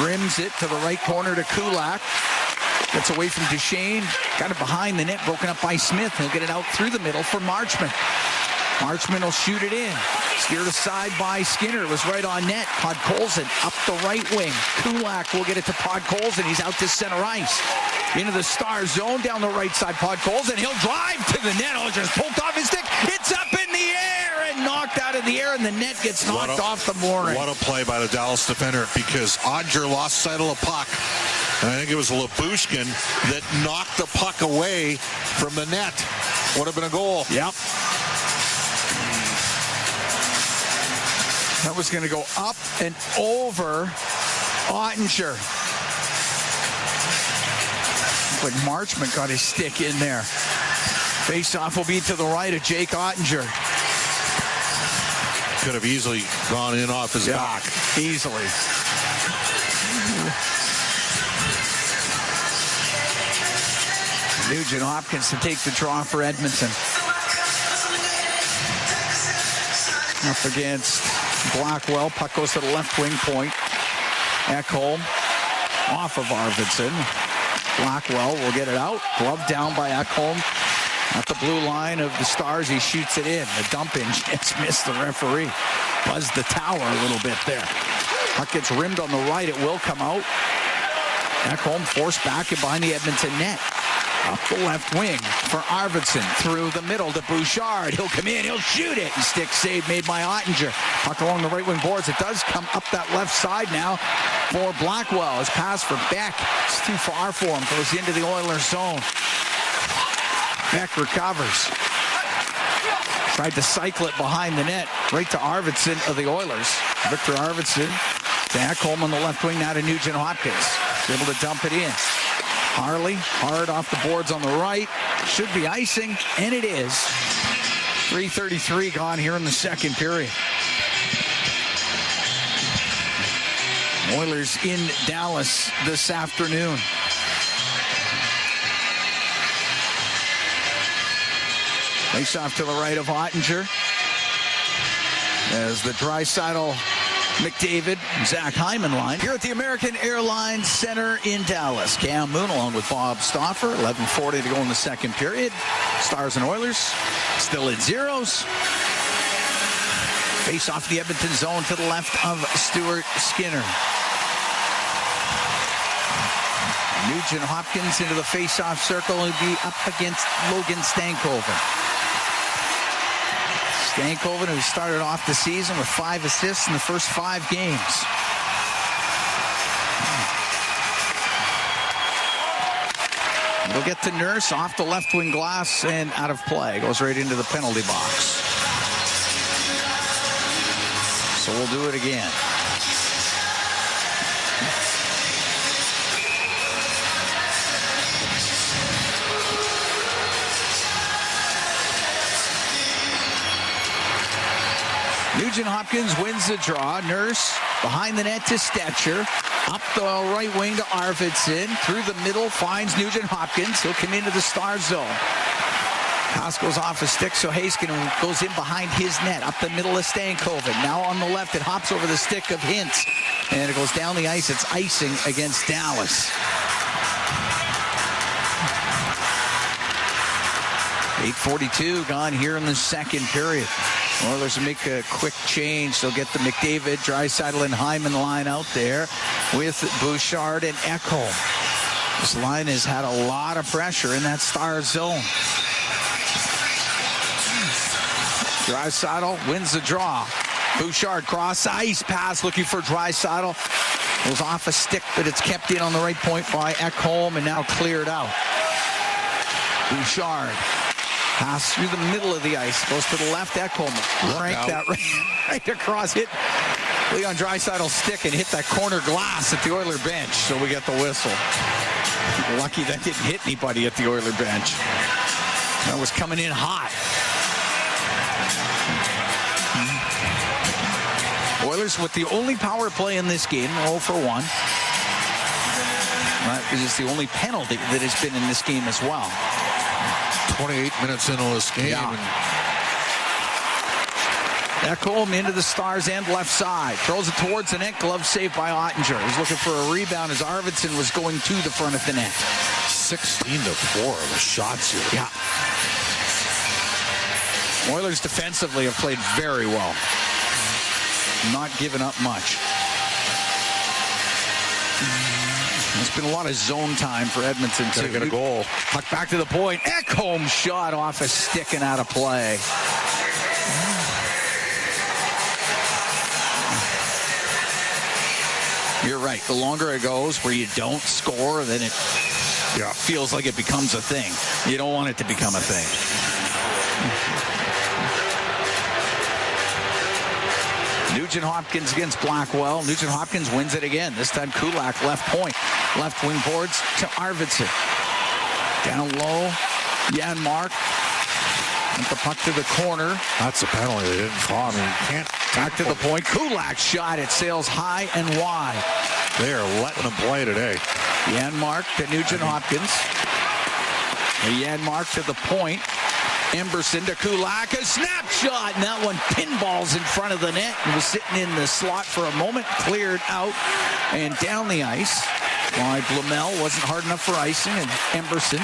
Rims it to the right corner to Kulak. Gets away from Duchesne. Got it behind the net. Broken up by Smith. He'll get it out through the middle for Marchment. Marchment will shoot it in. Steered aside by Skinner. It was right on net. Podkolzin up the right wing. Kulak will get it to Podkolzin. He's out to center ice. Into the star zone down the right side. Podkolzin. He'll drive to the net. Oh, just poked off his stick. It's up in the air and knocked out of the air, and the net gets knocked off the mooring. What a play by the Dallas defender, because Ottinger lost sight of the puck. And I think it was Labushkin that knocked the puck away from the net. Would have been a goal. Yep. That was going to go up and over Ottinger. But Marchment got his stick in there. Face-off will be to the right of Jake Ottinger. Could have easily gone in off his back. Easily. Nugent Hopkins to take the draw for Edmonton. Up against Blackwell. Puck goes to the left wing point. Ekholm off of Arvidsson. Blackwell will get it out. Glove down by Ekholm. At the blue line of the Stars, he shoots it in. The dump in just missed the referee. Buzzed the tower a little bit there. Puck gets rimmed on the right. It will come out. Ekholm forced back and behind the Edmonton net. Up the left wing for Arvidsson. Through the middle to Bouchard. He'll come in. He'll shoot it. And stick save made by Ottinger. Puck along the right wing boards. It does come up that left side now for Blackwell. His pass for Beck. It's too far for him. Goes into the Oilers zone. Beck recovers. Tried to cycle it behind the net, right to Arvidsson of the Oilers. Victor Arvidsson to Ekholm on the left wing, now to Nugent Hopkins. Able to dump it in. Harley, hard off the boards on the right. Should be icing, and it is. 3:33 gone here in the second period. Oilers in Dallas this afternoon. Face off to the right of Ottinger. As the Draisaitl, McDavid, Zach Hyman line. Here at the American Airlines Center in Dallas. Cam Moon along with Bob Stauffer. 11:40 to go in the second period. Stars and Oilers still at zeros. Face off the Edmonton zone to the left of Stuart Skinner. Nugent Hopkins into the face-off circle and be up against Logan Stankoven. Stankoven, who started off the season with 5 assists in the first 5 games. It'll get to Nurse off the left wing glass and out of play. Goes right into the penalty box. So we'll do it again. Nugent Hopkins wins the draw. Nurse behind the net to Stetcher. Up the right wing to Arvidsson. Through the middle finds Nugent Hopkins. He'll come into the star zone. Pass goes off a stick, so Heiskanen goes in behind his net. Up the middle of Stankoven. Now on the left, it hops over the stick of Hintz. And it goes down the ice. It's icing against Dallas. 8:42 gone here in the second period. Oilers will make a quick change. They'll get the McDavid, Draisaitl, and Hyman line out there with Bouchard and Ekholm. This line has had a lot of pressure in that star zone. Draisaitl wins the draw. Bouchard cross ice pass looking for Draisaitl. Goes off a stick, but it's kept in on the right point by Ekholm and now cleared out. Bouchard. Pass through the middle of the ice. Goes to the left. Ekholm. Crank that right across. Hit Leon Draisaitl's stick and hit that corner glass at the Oiler bench. So we get the whistle. Lucky that didn't hit anybody at the Oiler bench. That was coming in hot. Oilers with the only power play in this game, 0 for 1. Because it's the only penalty that has been in this game as well. 28 minutes into this game. Yeah. Ekholm into the Stars end left side. Throws it towards the net. Glove saved by Ottinger. He's looking for a rebound as Arvidsson was going to the front of the net. 16-4 the shots here. Yeah. Oilers defensively have played very well. Not giving up much. There's been a lot of zone time for Edmonton too. Gotta get a goal. Puck back to the point. Ekholm shot off a stick and out of play. You're right. The longer it goes where you don't score, then it feels like it becomes a thing. You don't want it to become a thing. Nugent Hopkins against Blackwell. Nugent Hopkins wins it again. This time Kulak left point. Left wing boards to Arvidsson. Down low. Janmark. With the puck to the corner. That's a penalty. They didn't call. I mean, you can't. Back to the point. Kulak shot. It sails high and wide. They are letting them play today. Janmark to Nugent Hopkins. Janmark to the point. Emberson to Kulak, a snap shot, and that one pinballs in front of the net. He was sitting in the slot for a moment, cleared out and down the ice. Why Blumel wasn't hard enough for icing, and Emberson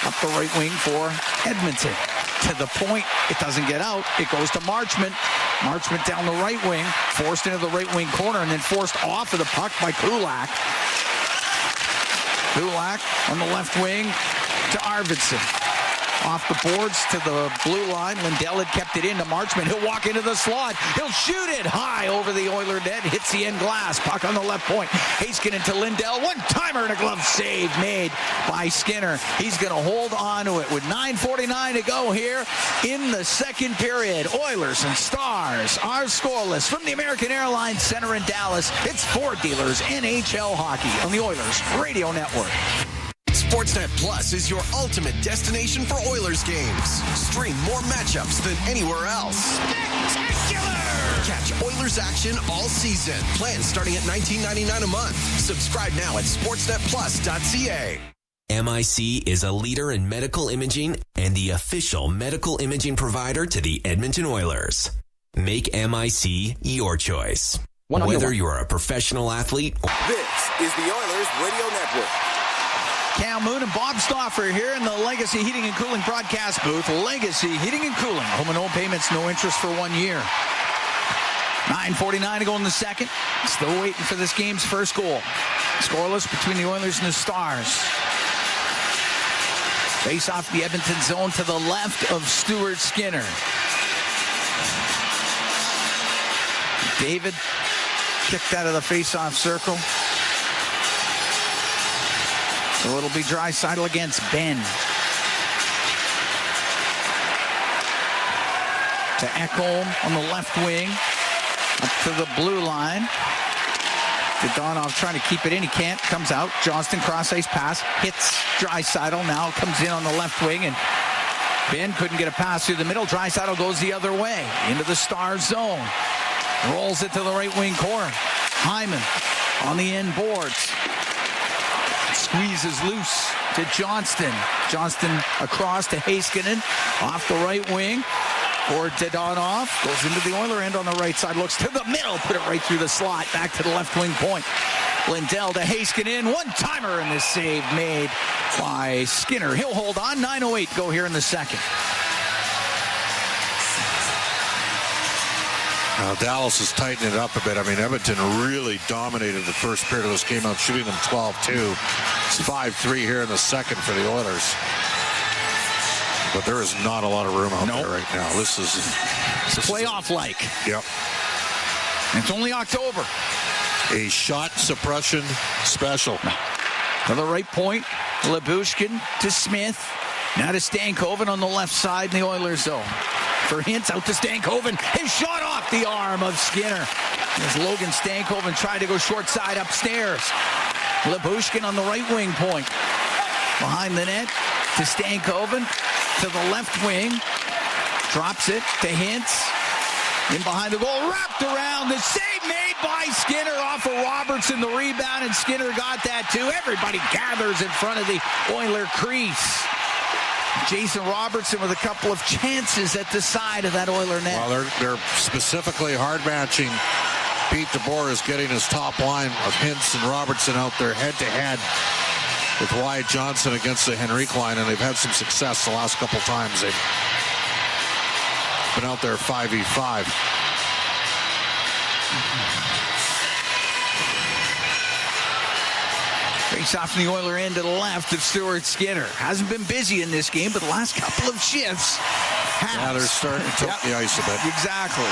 up the right wing for Edmonton. To the point, it doesn't get out. It goes to Marchment. Marchment down the right wing, forced into the right wing corner, and then forced off of the puck by Kulak. Kulak on the left wing to Arvidsson. Off the boards to the blue line. Lindell had kept it into Marchment. He'll walk into the slot. He'll shoot it high over the Oiler net. Hits the end glass. Puck on the left point. Heiskanen to Lindell. One-timer and a glove save made by Skinner. He's going to hold on to it with 9:49 to go here in the second period. Oilers and Stars are scoreless from the American Airlines Center in Dallas. It's Ford Dealers NHL Hockey on the Oilers Radio Network. Sportsnet Plus is your ultimate destination for Oilers games. Stream more matchups than anywhere else. Spectacular! Catch Oilers action all season. Plans starting at $19.99 a month. Subscribe now at sportsnetplus.ca. MIC is a leader in medical imaging and the official medical imaging provider to the Edmonton Oilers. Make MIC your choice. Whether you're a professional athlete or... This is the Oilers Radio Network. Cam Moon and Bob Stauffer here in the Legacy Heating and Cooling broadcast booth. Legacy Heating and Cooling. Home and home payments, no interest for 1 year. 9:49 to go in the second. Still waiting for this game's first goal. Scoreless between the Oilers and the Stars. Face off the Edmonton zone to the left of Stuart Skinner. David kicked out of the face-off circle. So it'll be Draisaitl against Ben. To Ekholm on the left wing. Up to the blue line. Dadonov trying to keep it in. He can't. Comes out. Johnston cross-ice pass. Hits Draisaitl. Now comes in on the left wing. And Ben couldn't get a pass through the middle. Draisaitl goes the other way. Into the Stars zone. Rolls it to the right wing corner. Hyman on the end boards. Squeezes loose to Johnston. Johnston across to Heiskanen. Off the right wing for Dadonov. Goes into the Oiler end on the right side. Looks to the middle. Put it right through the slot. Back to the left wing point. Lindell to Heiskanen. One-timer in this save made by Skinner. He'll hold on. 9:08 go here in the second. Dallas is tightening it up a bit. I mean, Edmonton really dominated the first period of this game, out shooting them 12-2. It's 5-3 here in the second for the Oilers. But there is not a lot of room out there right now. This is playoff-like. Yep. And it's only October. A shot suppression special. To the right point, Lyubushkin to Smith. Now to Stankoven on the left side in the Oilers zone. For Hintz, out to Stankoven. His shot off the arm of Skinner. As Logan Stankoven tried to go short side upstairs. Lyubushkin on the right wing point. Behind the net to Stankoven. To the left wing. Drops it to Hintz. In behind the goal. Wrapped around. The save made by Skinner off of Robertson. The rebound, and Skinner got that too. Everybody gathers in front of the Oiler crease. Jason Robertson with a couple of chances at the side of that Oiler net. Well, they're specifically hard matching. Pete DeBoer is getting his top line of Hintz and Robertson out there head-to-head with Wyatt Johnson against the Henrique line, and they've had some success the last couple times. They've been out there 5v5. Face off from the Oiler end to the left of Stuart Skinner. Hasn't been busy in this game, but the last couple of shifts has. Yeah, they're starting to tilt the ice a bit. Exactly.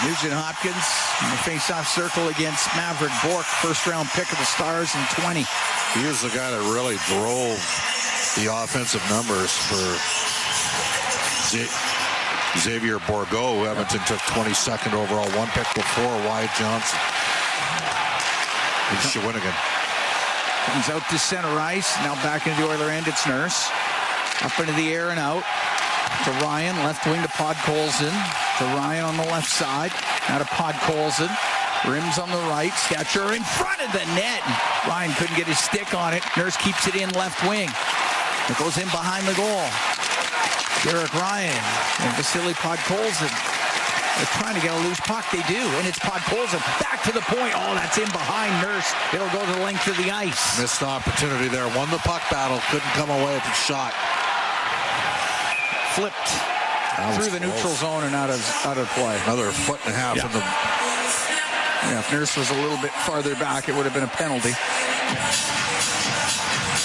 Nugent Hopkins in the face-off circle against Maverick Bourque, first-round pick of the Stars in 20. He was the guy that really drove the offensive numbers for Xavier Bourgault, who Edmonton took 22nd overall, one pick before Wyatt Johnson. And Shawinigan. Comes out to center ice. Now back into the Oiler end. It's Nurse. Up into the air and out. To Ryan. Left wing to Podkolzin. To Ryan on the left side. Now to Podkolzin. Rims on the right. Stetcher in front of the net. Ryan couldn't get his stick on it. Nurse keeps it in left wing. It goes in behind the goal. Derek Ryan and Vasily Podkolzin. They're trying to get a loose puck. They do. And it's Podkolzin. Back to the point. Oh, that's in behind Nurse. It'll go to the length of the ice. Missed opportunity there. Won the puck battle. Couldn't come away with the shot. Flipped through the neutral zone and out of play. Another foot and a half in the... Yeah, if Nurse was a little bit farther back, it would have been a penalty.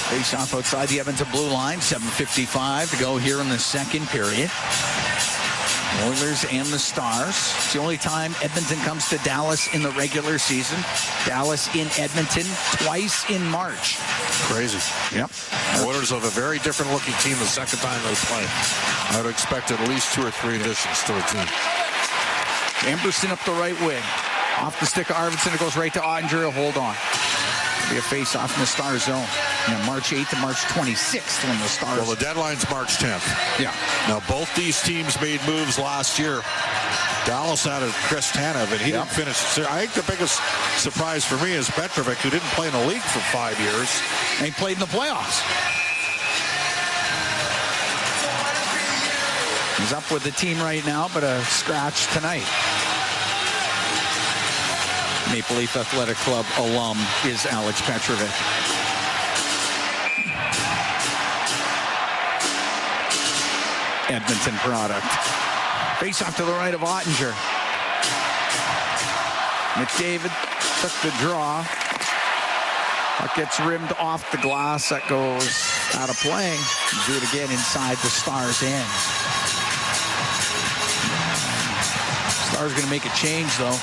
Face off outside the Edmonton blue line. 7:55 to go here in the second period. Oilers and the Stars. It's the only time Edmonton comes to Dallas in the regular season. Dallas in Edmonton twice in March. Crazy. Yep. Oilers have a very different looking team the second time they play. I would expect at least 2 or 3 additions to the team. Emberson up the right wing. Off the stick of Arvidsson. It goes right to Ottinger. Hold on. It'll be a face-off in the Star zone. March 8th and March 26th when the Stars... Well, the deadline's March 10th. Yeah. Now, both these teams made moves last year. Dallas added Chris Tanev, and he didn't finish. I think the biggest surprise for me is Petrovic, who didn't play in the league for 5 years. And he played in the playoffs. He's up with the team right now, but a scratch tonight. Maple Leaf Athletic Club alum is Alex Petrovic. Edmonton product. Face off to the right of Ottinger. McDavid took the draw. Puck gets rimmed off the glass. That goes out of play. Do it again inside the Stars' end. Stars going to make a change, though.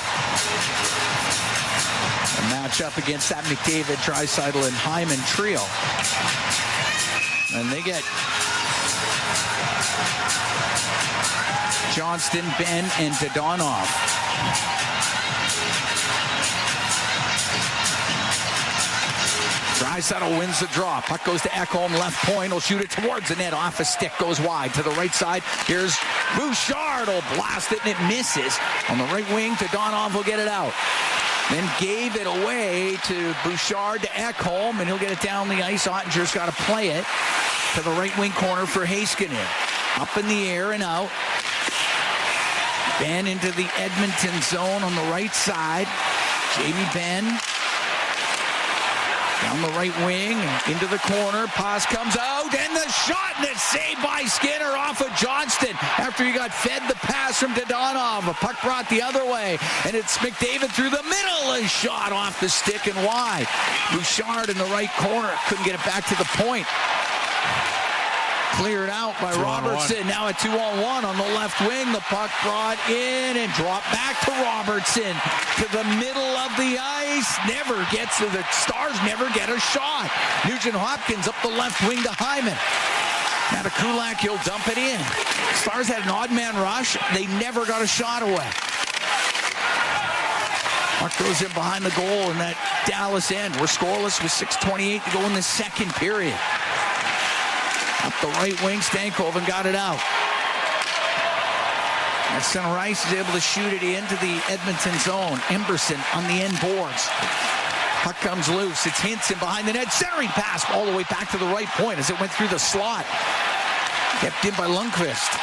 A match up against that McDavid, Draisaitl, and Hyman trio. And they get Johnston, Ben, and Dadonov. Draisaitl wins the draw. Puck goes to Ekholm, left point. He'll shoot it towards the net. Off a stick, goes wide. To the right side, here's Bouchard. Will blast it, and it misses. On the right wing, Dadonov will get it out. Then gave it away to Bouchard to Ekholm, and he'll get it down the ice. Ottinger's got to play it to the right wing corner for Heiskanen. Up in the air and out. Ben into the Edmonton zone on the right side. Jamie Benn down the right wing, into the corner. Pass comes out, and the shot, and it's saved by Skinner off of Johnston after he got fed the pass from Dadonov. A puck brought the other way, and it's McDavid through the middle. A shot off the stick and wide. Bouchard in the right corner. Couldn't get it back to the point. Cleared out by Robertson. Now a 2-on-1 on the left wing. The puck brought in and dropped back to Robertson. To the middle of the ice. Never gets to the Stars. Never get a shot. Nugent Hopkins up the left wing to Hyman. Now to Kulak. He'll dump it in. Stars had an odd man rush. They never got a shot away. Puck goes in behind the goal in that Dallas end. We're scoreless with 6:28 to go in the second period. Up the right wing, Stankoven got it out. At center ice, is able to shoot it into the Edmonton zone. Emberson on the end boards. Puck comes loose. It's Hinson behind the net. Centering pass all the way back to the right point as it went through the slot. Kept in by Lundqvist.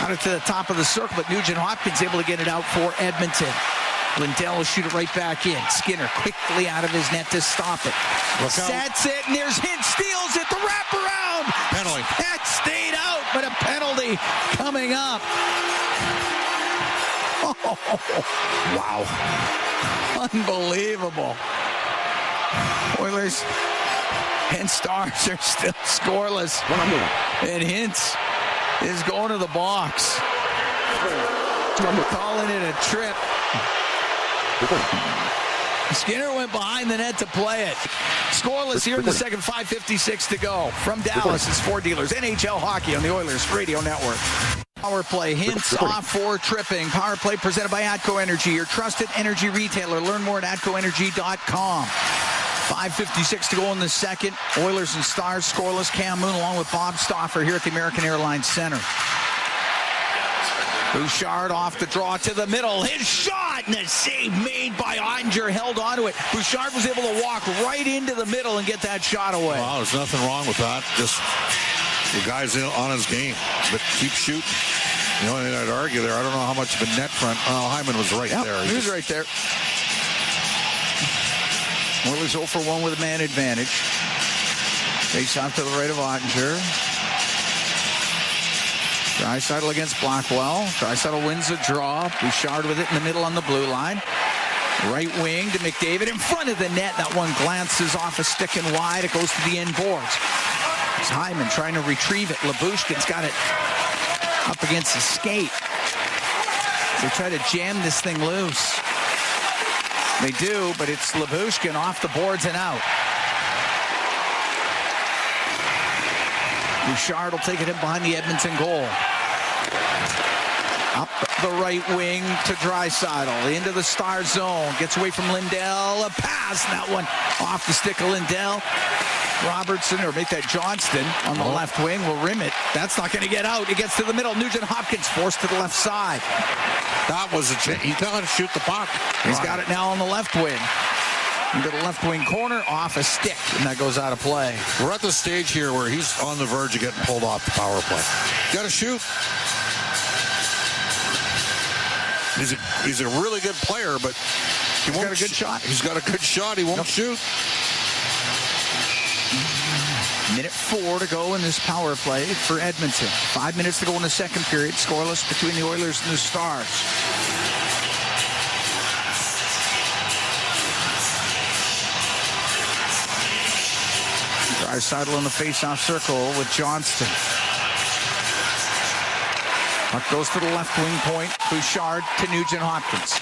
Got it to the top of the circle, but Nugent Hopkins able to get it out for Edmonton. Lindell will shoot it right back in. Skinner quickly out of his net to stop it. Sets it, and there's Hintz, steals it, the wraparound. Penalty. That stayed out, but a penalty coming up. Oh, wow. Unbelievable. Oilers and Stars are still scoreless. And Hintz is going to the box. Calling it a trip. Skinner went behind the net to play it. Scoreless here in the second, 5:56 to go. From Dallas, it's Ford Dealers. NHL Hockey on the Oilers Radio Network. Power play, Hintz off for tripping. Power play presented by ATCO Energy, your trusted energy retailer. Learn more at atcoenergy.com. 5:56 to go in the second. Oilers and Stars scoreless. Cam Moon along with Bob Stauffer here at the American Airlines Center. Bouchard off the draw to the middle. His shot, and a save made by Ottinger, held onto it. Bouchard was able to walk right into the middle and get that shot away. Well, there's nothing wrong with that. Just the guy's on his game, but keep shooting. The only thing I'd argue there, I don't know how much of a net front. Hyman was right there. He was right there. Oilers 0 for 1 with a man advantage. Face off to the right of Ottinger. Draisaitl against Blackwell. Draisaitl wins the draw. Bouchard with it in the middle on the blue line. Right wing to McDavid in front of the net. That one glances off a stick and wide. It goes to the end boards. It's Hyman trying to retrieve it. Lyubushkin's got it up against his skate. They try to jam this thing loose. They do, but it's Lyubushkin off the boards and out. Bouchard will take it in behind the Edmonton goal. Up the right wing to Draisaitl. Into the star zone. Gets away from Lindell. A pass. That one off the stick of Lindell. Robertson, or make that Johnston on the left wing, will rim it. That's not going to get out. It gets to the middle. Nugent Hopkins forced to the left side. That was a chance. He's got to shoot the puck. He's got it now on the left wing. Into the left wing corner, off a stick, and that goes out of play. We're at the stage here where he's on the verge of getting pulled off the power play. Got to shoot. He's a really good player, but he's got a good shot. He's got a good shot. He won't shoot. Minute 4 to go in this power play for Edmonton. 5 minutes to go in the second period. Scoreless between the Oilers and the Stars. Draisaitl in the face-off circle with Johnston. Puck goes to the left wing point. Bouchard to Nugent Hopkins.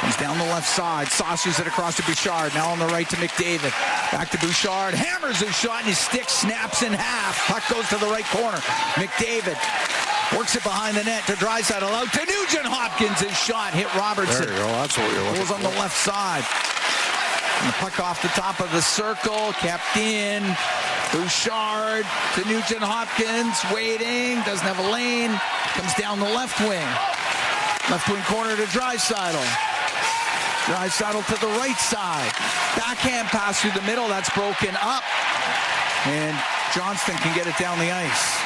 Comes down the left side. Saucers it across to Bouchard. Now on the right to McDavid. Back to Bouchard. Hammers his shot and his stick snaps in half. Puck goes to the right corner. McDavid works it behind the net to Draisaitl. Out to Nugent Hopkins. His shot hit Robertson. There you go. That's what you're looking for. Goes on the left side. And the puck off the top of the circle. Kept in. Bouchard to Nugent Hopkins. Waiting. Doesn't have a lane. Comes down the left wing. Left wing corner to Draisaitl. Draisaitl to the right side. Backhand pass through the middle. That's broken up. And Johnston can get it down the ice.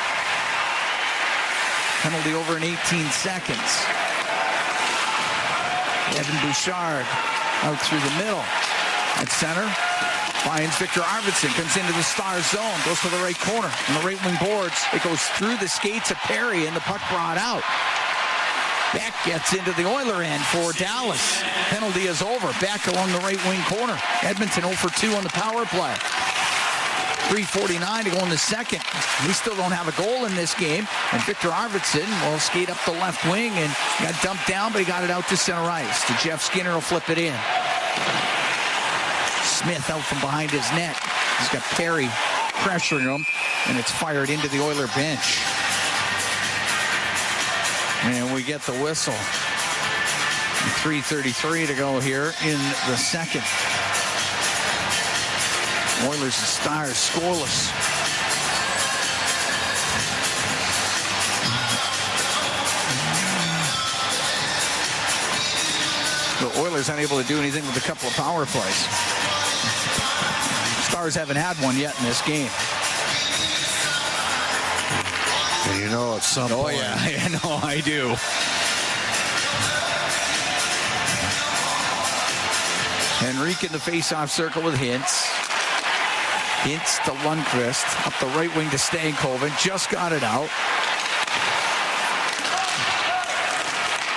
Penalty over in 18 seconds. Evan Bouchard out through the middle. At center. Finds Victor Arvidsson. Comes into the star zone. Goes to the right corner. On the right wing boards. It goes through the skates of Perry and the puck brought out. Beck gets into the Oiler end for Dallas. Penalty is over. Beck along the right wing corner. Edmonton 0 for 2 on the power play. 3:49 to go in the second. We still don't have a goal in this game. And Victor Arvidsson will skate up the left wing and got dumped down, but he got it out to center ice. To Jeff Skinner will flip it in. Smith out from behind his net. He's got Perry pressuring him, and it's fired into the Oiler bench. And we get the whistle. 3:33 to go here in the second. Oilers and Stars scoreless. The Oilers unable to do anything with a couple of power plays. Stars haven't had one yet in this game. And you know, at some point. Oh, yeah, I know, I do. Henrique in the face-off circle with Hintz. Hintz to Lundqvist. Up the right wing to Stankoven. Just got it out.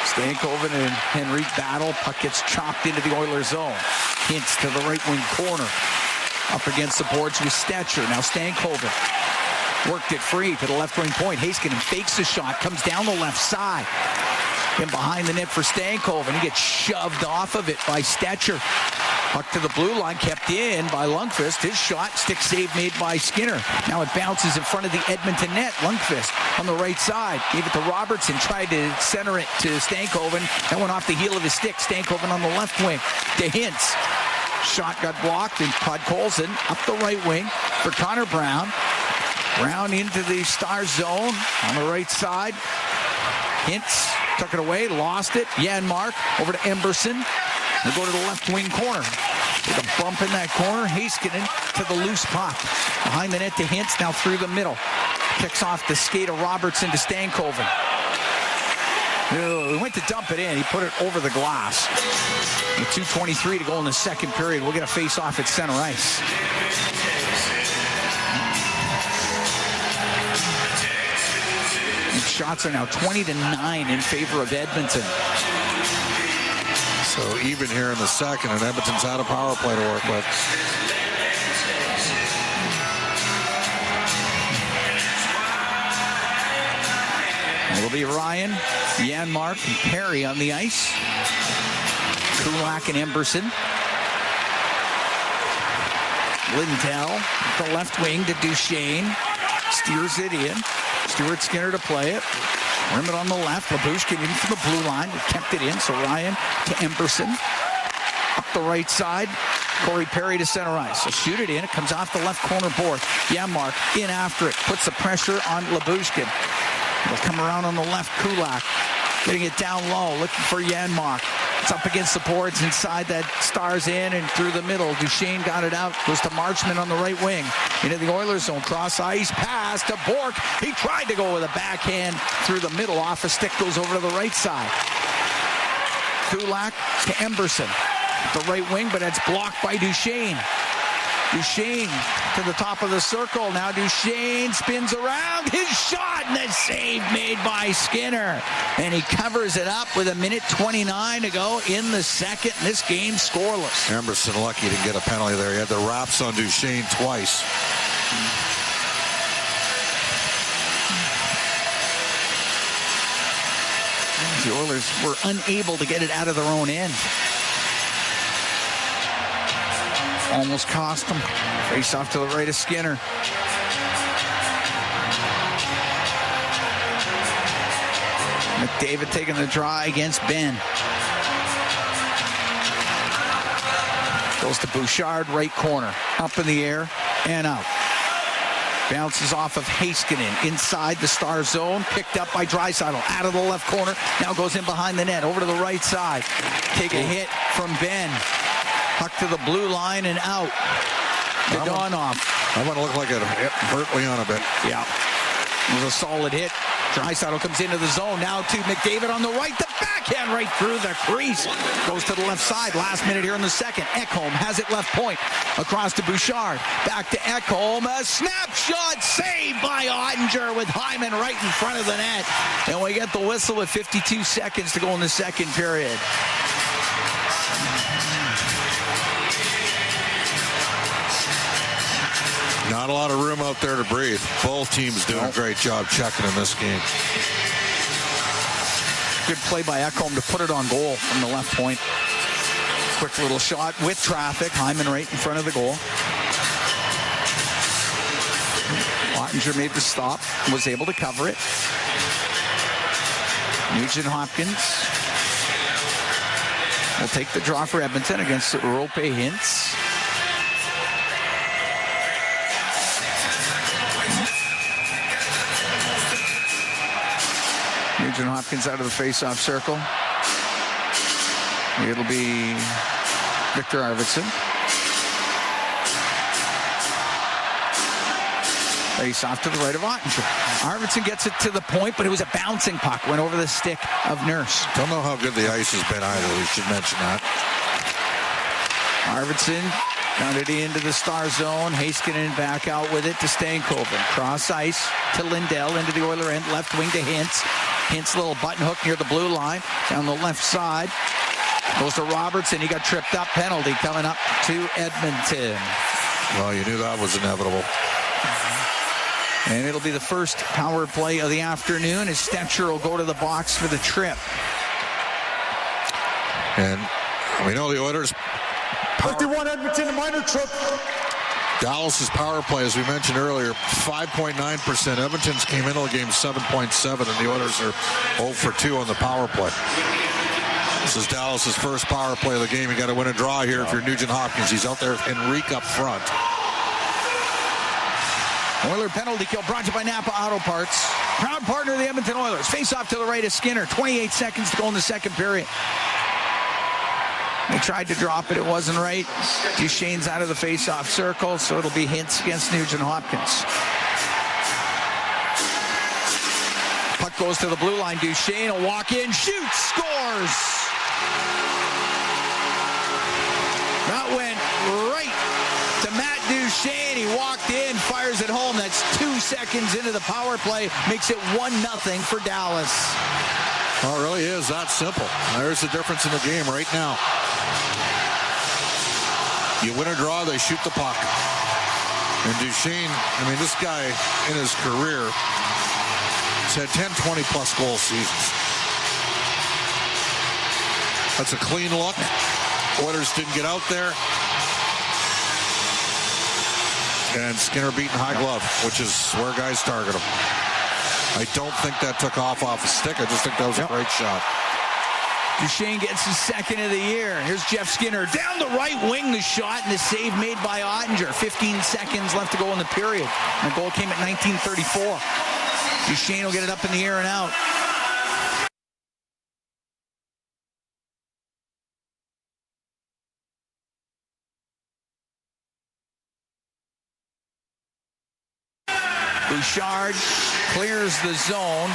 Stankoven and Henrique battle. Puck gets chopped into the Oilers zone. Hintz to the right wing corner. Up against the boards with Stetcher. Now Stankoven worked it free to the left wing point. Heiskanen fakes the shot. Comes down the left side. And behind the net for Stankoven. He gets shoved off of it by Stetcher. Puck to the blue line, kept in by Lundqvist. His shot, stick save made by Skinner. Now it bounces in front of the Edmonton net. Lundqvist on the right side. Gave it to Robertson, tried to center it to Stankoven. That went off the heel of his stick. Stankoven on the left wing to Hintz. Shot got blocked, and Podkolzin up the right wing for Connor Brown. Brown into the Star zone on the right side. Hintz took it away, lost it. Janmark over to Emberson. They go to the left wing corner. With a bump in that corner. Heiskanen to the loose puck. Behind the net to Hintz, now through the middle. Kicks off the skate of Robertson to Stankoven. He went to dump it in. He put it over the glass. With 2:23 to go in the second period, we'll get a face-off at center ice. And shots are now 20-9 in favor of Edmonton. So even here in the second, and Edmonton's had a power play to work with. It'll be Ryan, Janmark, and Perry on the ice. Kulak and Emberson. Lindell, the left wing to Duchesne. Steers it in. Stuart Skinner to play it. Rimmet on the left. Labushkin in from the blue line. Kept it in. So Ryan to Emberson. Up the right side. Corey Perry to center ice. So shoot it in. It comes off the left corner board. Janmark in after it. Puts the pressure on Labushkin. It'll come around on the left. Kulak getting it down low. Looking for Janmark. It's up against the boards inside that Stars in and through the middle. Duchesne got it out. Goes to Marchman on the right wing. Into the Oilers zone. Cross ice. Pass to Bork. He tried to go with a backhand through the middle. Off a stick. Goes over to the right side. Kulak to Emberson. The right wing, but it's blocked by Duchesne. Duchesne to the top of the circle. Now Duchesne spins around. His shot and a save made by Skinner. And he covers it up with 1:29 to go in the second. This game scoreless. Emberson lucky to get a penalty there. He had the wraps on Duchesne twice. The Oilers were unable to get it out of their own end. Almost cost them. Face off to the right of Skinner. McDavid taking the draw against Ben. Goes to Bouchard, right corner. Up in the air and out. Bounces off of Heiskanen inside the Star zone. Picked up by Draisaitl out of the left corner. Now goes in behind the net. Over to the right side. Take a hit from Ben. Puck to the blue line and out. Dadonov. I'm going to look like it hurt Leon a bit. Yeah. It was a solid hit. Draisaitl comes into the zone. Now to McDavid on the right. The backhand right through the crease. Goes to the left side. Last minute here in the second. Ekholm has it left point. Across to Bouchard. Back to Ekholm. A snapshot saved by Ottinger with Hyman right in front of the net. And we get the whistle with 52 seconds to go in the second period. Not a lot of room out there to breathe. Both teams doing a great job checking in this game. Good play by Ekholm to put it on goal from the left point. Quick little shot with traffic. Hyman right in front of the goal. Ottinger made the stop. Was able to cover it. Nugent Hopkins will take the draw for Edmonton against Roope Hintz. Nugent Hopkins out of the face-off circle. It'll be Victor Arvidsson. Face-off to the right of Ottinger. Arvidsson gets it to the point, but it was a bouncing puck. Went over the stick of Nurse. Don't know how good the ice has been either. We should mention that. Arvidsson got it into the Star zone. Heiskanen back out with it to Stankoven. Cross ice to Lindell into the Oiler end. Left wing to Hintz. Hintz little button hook near the blue line. Down the left side. Goes to Robertson. He got tripped up. Penalty coming up to Edmonton. Well, you knew that was inevitable. And it'll be the first power play of the afternoon as Stetcher will go to the box for the trip. And we know the Oilers... 51 Edmonton, a minor trip. Dallas's power play, as we mentioned earlier, 5.9%. Edmonton's came into the game 7.7, and the Oilers are 0 for 2 on the power play. This is Dallas's first power play of the game. You got to win a draw here if you're Nugent Hopkins. He's out there, Henrique up front. Oiler penalty kill brought to you by Napa Auto Parts. Proud partner of the Edmonton Oilers. Face off to the right of Skinner. 28 seconds to go in the second period. They tried to drop it. It wasn't right. Duchesne's out of the face-off circle, so it'll be Hintz against Nugent Hopkins. Puck goes to the blue line. Duchesne will walk in, shoots, scores. That went right to Matt Duchesne. He walked in, fires it home. That's 2 seconds into the power play. Makes it 1-0 for Dallas. Well, it really is that simple. There's the difference in the game right now. You win or draw, they shoot the puck. And Duchesne, I mean, this guy in his career has had 10, 20-plus goal seasons. That's a clean look. Oilers didn't get out there. And Skinner beating high glove, which is where guys target him. I don't think that took off a stick. I just think that was a great shot. Duchesne gets his second of the year. Here's Jeff Skinner down the right wing, the shot, and the save made by Ottinger. 15 seconds left to go in the period. And the goal came at 19:34. Duchesne will get it up in the air and out. Bouchard clears the zone.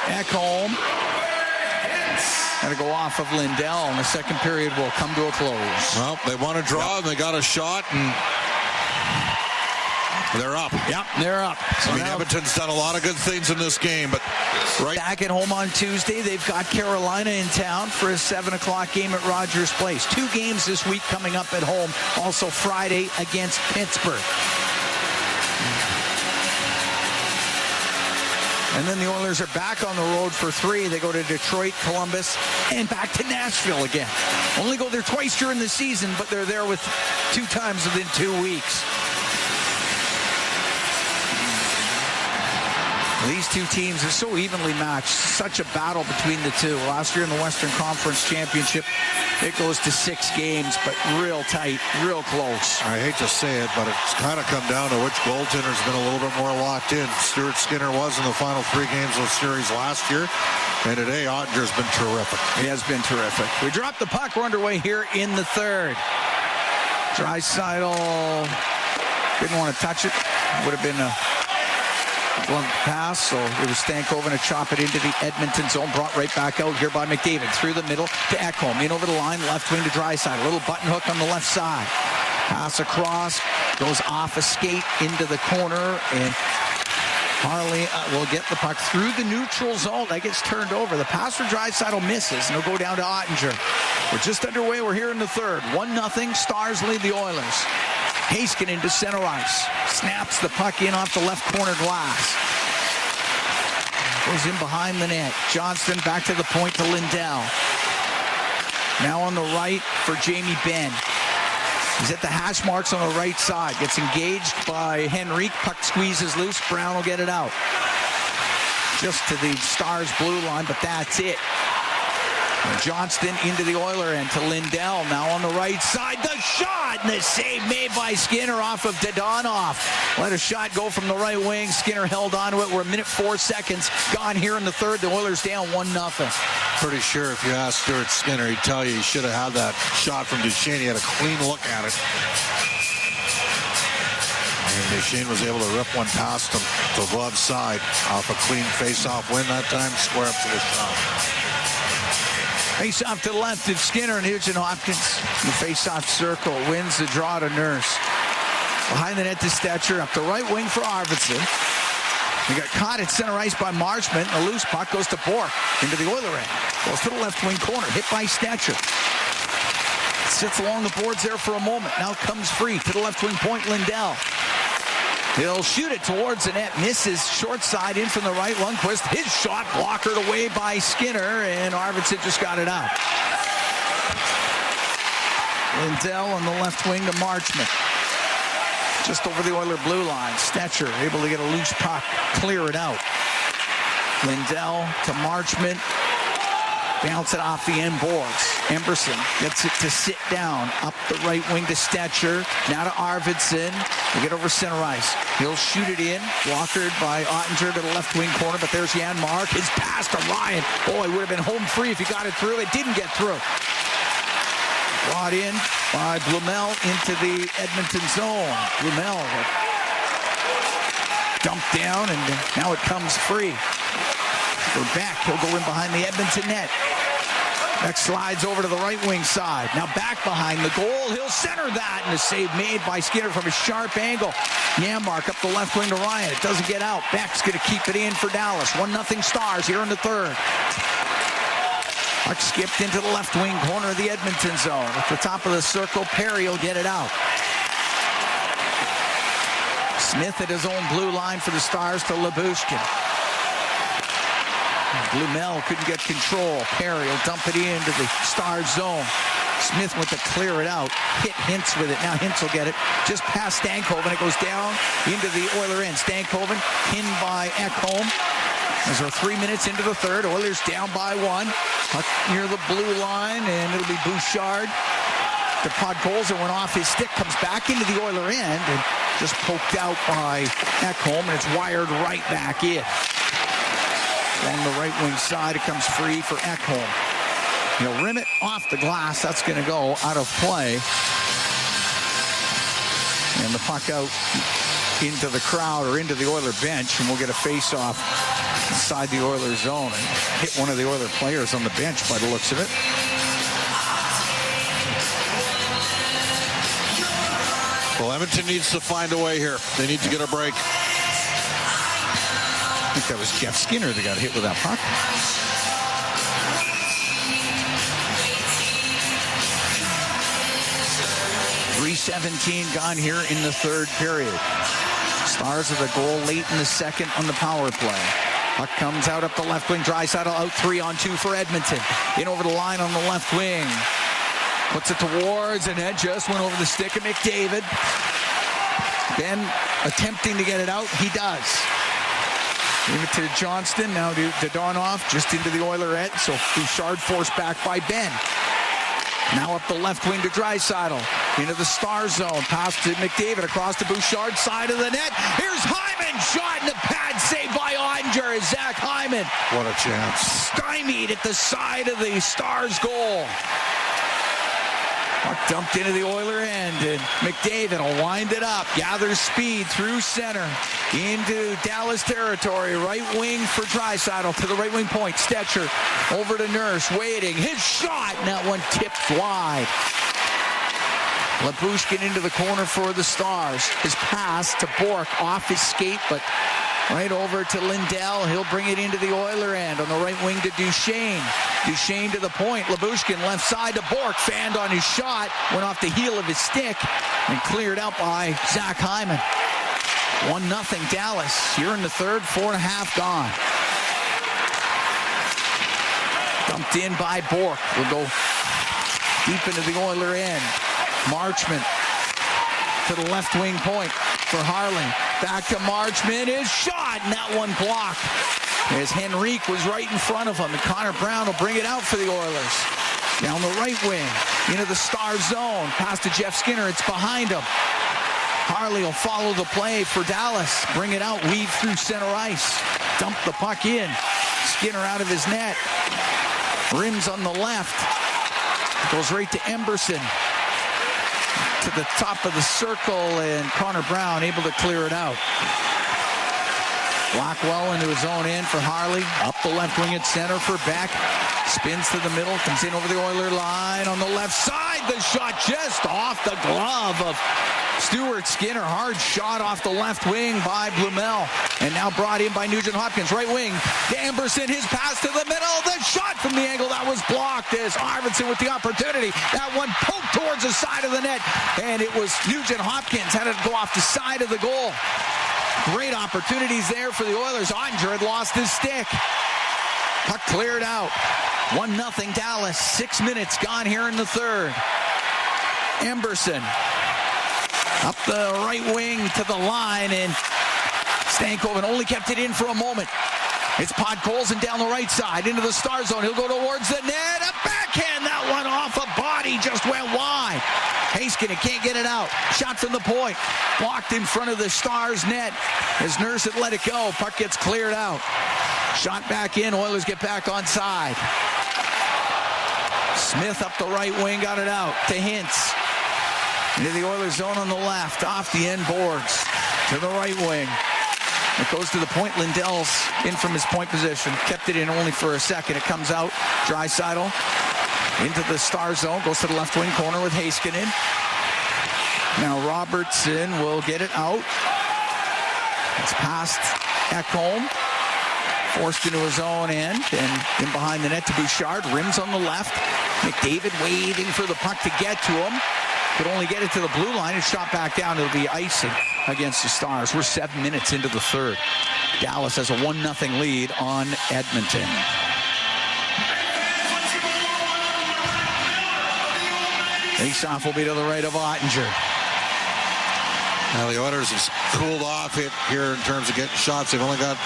Ekholm got to go off of Lindell, and the second period will come to a close. Well, they want to draw, and they got a shot, and they're up. Yep, they're up. So I mean, Edmonton's done a lot of good things in this game, but back at home on Tuesday, they've got Carolina in town for a 7 o'clock game at Rogers Place. 2 games this week coming up at home. Also Friday against Pittsburgh. And then the Oilers are back on the road for 3. They go to Detroit, Columbus, and back to Nashville again. Only go there twice during the season, but they're there with 2 times within 2 weeks. These two teams are so evenly matched. Such a battle between the two. Last year in the Western Conference Championship, it goes to 6 games, but real tight, real close. I hate to say it, but it's kind of come down to which goaltender's been a little bit more locked in. Stuart Skinner was in the final 3 games of the series last year, and today Ottinger's been terrific. He has been terrific. We dropped the puck. We're underway here in the third. Draisaitl didn't want to touch it. Would have been a glove pass, so it was Stankoven to chop it into the Edmonton zone. Brought right back out here by McDavid. Through the middle to Ekholm. In over the line, left wing to Draisaitl. A little button hook on the left side. Pass across, goes off a skate into the corner, and Harley will get the puck through the neutral zone. That gets turned over. The pass for Draisaitl misses, and it'll go down to Ottinger. We're just underway. We're here in the third. 1-0. Stars lead the Oilers. Heiskanen to center ice. Snaps the puck in off the left corner glass. Goes in behind the net. Johnston back to the point to Lindell. Now on the right for Jamie Benn. He's at the hash marks on the right side. Gets engaged by Henrique. Puck squeezes loose. Brown will get it out. Just to the Stars blue line, but that's it. And Johnston into the Oiler end to Lindell. Now on the right side. The shot and the save made by Skinner off of Dadonov. Let a shot go from the right wing. Skinner held on to it. We're a minute 4 seconds gone here in the third. The Oilers down 1-0. Pretty sure if you asked Stuart Skinner, he'd tell you he should have had that shot from Duchesne. He had a clean look at it. And Duchesne was able to rip one past him to the glove side off a clean face-off win that time. Square up to the shot. Face off to the left of Skinner and Nugent Hopkins. The face-off circle wins the draw to Nurse. Behind the net to Stetcher. Up the right wing for Arvidsson. He got caught at center ice by Marchment. A loose puck goes to Bourque into the Oiler end. Goes to the left wing corner. Hit by Stetcher. Sits along the boards there for a moment. Now comes free to the left wing point. Lindell. He'll shoot it towards the net. Misses short side in from the right. Lundqvist. His shot blockered away by Skinner, and Arvidsson just got it out. Lindell on the left wing to Marchment. Just over the Oiler blue line. Stetcher able to get a loose puck. Clear it out. Lindell to Marchment. Bounce it off the end boards. Emberson gets it to sit down. Up the right wing to Stetcher. Now to Arvidsson. They get over center ice. He'll shoot it in. Blockered by Ottinger to the left wing corner. But there's Jan Mark. His pass to Ryan. Boy, would have been home free if he got it through. It didn't get through. Brought in by Blumel into the Edmonton zone. Blumel dumped down, and now it comes free. For Beck, he'll go in behind the Edmonton net. That slides over to the right wing side. Now back behind the goal. He'll center that, and a save made by Skinner from a sharp angle. Janmark up the left wing to Ryan. It doesn't get out. Beck's going to keep it in for Dallas. 1-0 Stars here in the third. Puck skipped into the left wing corner of the Edmonton zone. At the top of the circle, Perry will get it out. Smith at his own blue line for the Stars to Lyubushkin. Blumel couldn't get control. Perry will dump it into the Stars zone. Smith went to clear it out. Hit Hintz with it. Now Hintz will get it just past Stankoven. It goes down into the Oiler end. Stankoven pinned by Ekholm. As we're 3 minutes into the third, Oilers down by 1. Puck near the blue line, and it'll be Bouchard. The Podkolzin went off his stick, comes back into the Oiler end, and just poked out by Ekholm, and it's wired right back in. Along the right wing side, it comes free for Ekholm. He'll rim it off the glass. That's going to go out of play. And the puck out into the crowd or into the Oiler bench, and we'll get a face-off inside the Oiler zone and hit one of the Oiler players on the bench by the looks of it. Well, Edmonton needs to find a way here. They need to get a break. I think that was Jeff Skinner that got hit with that puck. .3:17 gone here in the third period. Stars with a goal late in the second on the power play. Puck comes out up the left wing. Draisaitl out 3-on-2 for Edmonton. In over the line on the left wing. Puts it towards, and that just went over the stick of McDavid. Ben attempting to get it out. He does. Give it to Johnston. Now to Donoff. Just into the Oiler end. So Bouchard forced back by Ben. Now up the left wing to Draisaitl. Into the Star zone. Pass to McDavid across the Bouchard side of the net. Here's Hyman. Shot in the pad. Saved by Ottinger. Zach Hyman. What a chance. Stymied at the side of the Stars goal. Puck dumped into the Oiler end, and McDavid will wind it up. Gathers speed through center into Dallas territory. Right wing for Draisaitl to the right wing point. Stetcher over to Nurse, waiting. His shot, and that one tipped wide. Lyubushkin into the corner for the Stars. His pass to Bourque off his skate, but right over to Lindell. He'll bring it into the Oiler end. On the right wing to Duchesne. Duchesne to the point. Lyubushkin left side to Bourque. Fanned on his shot. Went off the heel of his stick. And cleared out by Zach Hyman. 1-0 Dallas. Here in the third. 4.5 gone. Dumped in by Bourque. We'll go deep into the Oiler end. Marchment to the left wing point for Harling. Back to Marchment. His shot, and that one blocked. As Henrique was right in front of him, and Connor Brown will bring it out for the Oilers. Down the right wing, into the Star zone. Pass to Jeff Skinner. It's behind him. Harley will follow the play for Dallas. Bring it out, weave through center ice. Dump the puck in. Skinner out of his net. Rims on the left. Goes right to Emberson. To the top of the circle, and Connor Brown able to clear it out. Blackwell into his own end for Harley. Up the left wing at center for Beck. Spins to the middle, comes in over the Oiler line on the left side. The shot just off the glove of Stuart Skinner. Hard shot off the left wing by Blumel. And now brought in by Nugent Hopkins. Right wing to Emberson. His pass to the middle. The shot from the angle that was blocked as Arvidsson with the opportunity. That one poked towards the side of the net. And it was Nugent Hopkins had to go off the side of the goal. Great opportunities there for the Oilers. Ottinger had lost his stick. Puck cleared out. 1-0 Dallas. 6 minutes gone here in the third. Emberson up the right wing to the line, and Stankoven only kept it in for a moment. It's Podkolzin down the right side into the Star zone. He'll go towards the net. A backhand. That one off a body just went wide. Heiskanen can't get it out. Shot from the point. Blocked in front of the Stars net as Nurse had let it go. Puck gets cleared out. Shot back in. Oilers get back on side. Smith up the right wing. Got it out to Hintz. Into the Oilers zone on the left. Off the end boards. To the right wing. It goes to the point. Lindell's in from his point position. Kept it in only for a second. It comes out. Draisaitl Into the star zone, goes to the left wing corner with Heiskanen. Now Robertson will get it out. It's past Ekholm. Forced into his own end, and in behind the net to Bouchard. Rims on the left. McDavid waiting for the puck to get to him. Could only get it to the blue line. It's shot back down. It'll be icing against the Stars. We're 7 minutes into the third. Dallas has a 1-0 lead on Edmonton. Faceoff will be to the right of Ottinger. Now the Oilers have cooled off it here in terms of getting shots. They've only got,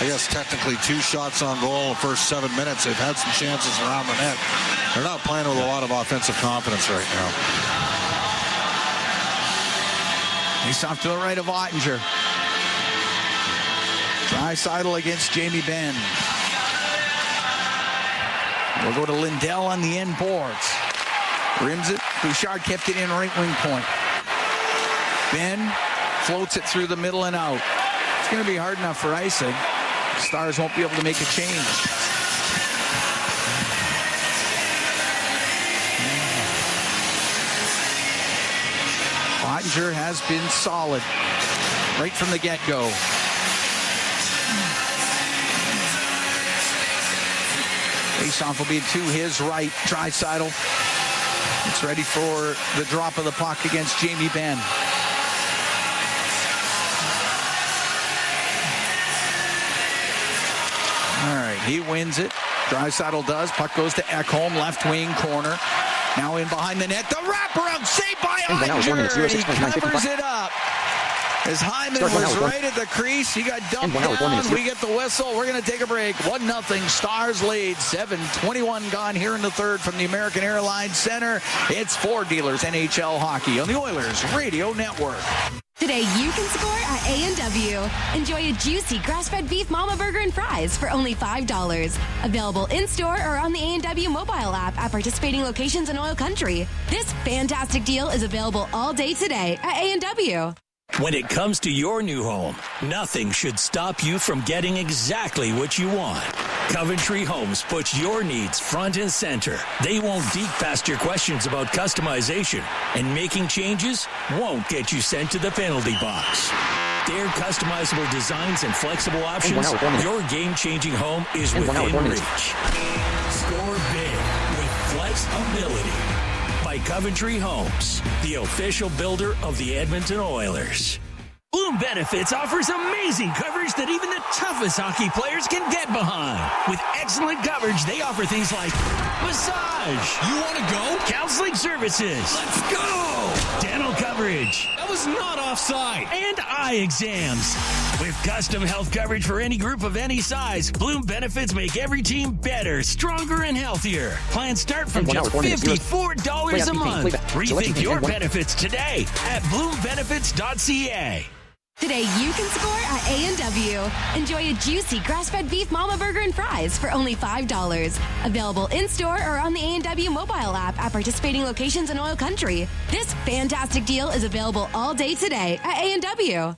I guess, technically 2 shots on goal in the first 7 minutes. They've had some chances around the net. They're not playing with a lot of offensive confidence right now. He's off to the right of Ottinger. Draisaitl against Jamie Benn. We'll go to Lindell on the end boards. Rims it. Bouchard kept it in right wing point. Ben floats it through the middle and out. It's going to be hard enough for icing. Stars won't be able to make a change. Ottinger has been solid right from the get-go. Faceoff will be to his right. Draisaitl. It's ready for the drop of the puck against Jamie Benn. All right, he wins it. Draisaitl does. Puck goes to Ekholm, left wing corner. Now in behind the net. The wraparound saved by Ottinger. He covers it up. As Hyman was right at the crease, he got dumped down. We get the whistle. We're going to take a break. 1-0 Stars lead. 7:21 gone here in the third from the American Airlines Center. It's Ford Dealers NHL Hockey on the Oilers Radio Network. Today you can score at A&W. Enjoy a juicy grass-fed beef mama burger and fries for only $5. Available in-store or on the A&W mobile app at participating locations in Oil Country. This fantastic deal is available all day today at A&W. When it comes to your new home, nothing should stop you from getting exactly what you want. Coventry Homes puts your needs front and center. They won't deke past your questions about customization, and making changes won't get you sent to the penalty box. Their customizable designs and flexible options, your game-changing home is within reach. Score big with flexibility. By Coventry Homes, the official builder of the Edmonton Oilers. Bloom Benefits offers amazing coverage that even the toughest hockey players can get behind. With excellent coverage, they offer things like massage. You want to go? Counseling services. Let's go! Dental coverage. That was not offside. And eye exams. With custom health coverage for any group of any size, Bloom Benefits make every team better, stronger, and healthier. Plans start from just $54 a month. Rethink your benefits today at bloombenefits.ca. Today you can score at A&W. Enjoy a juicy grass-fed beef mama burger and fries for only $5. Available in-store or on the A&W mobile app at participating locations in Oil Country. This fantastic deal is available all day today at A&W.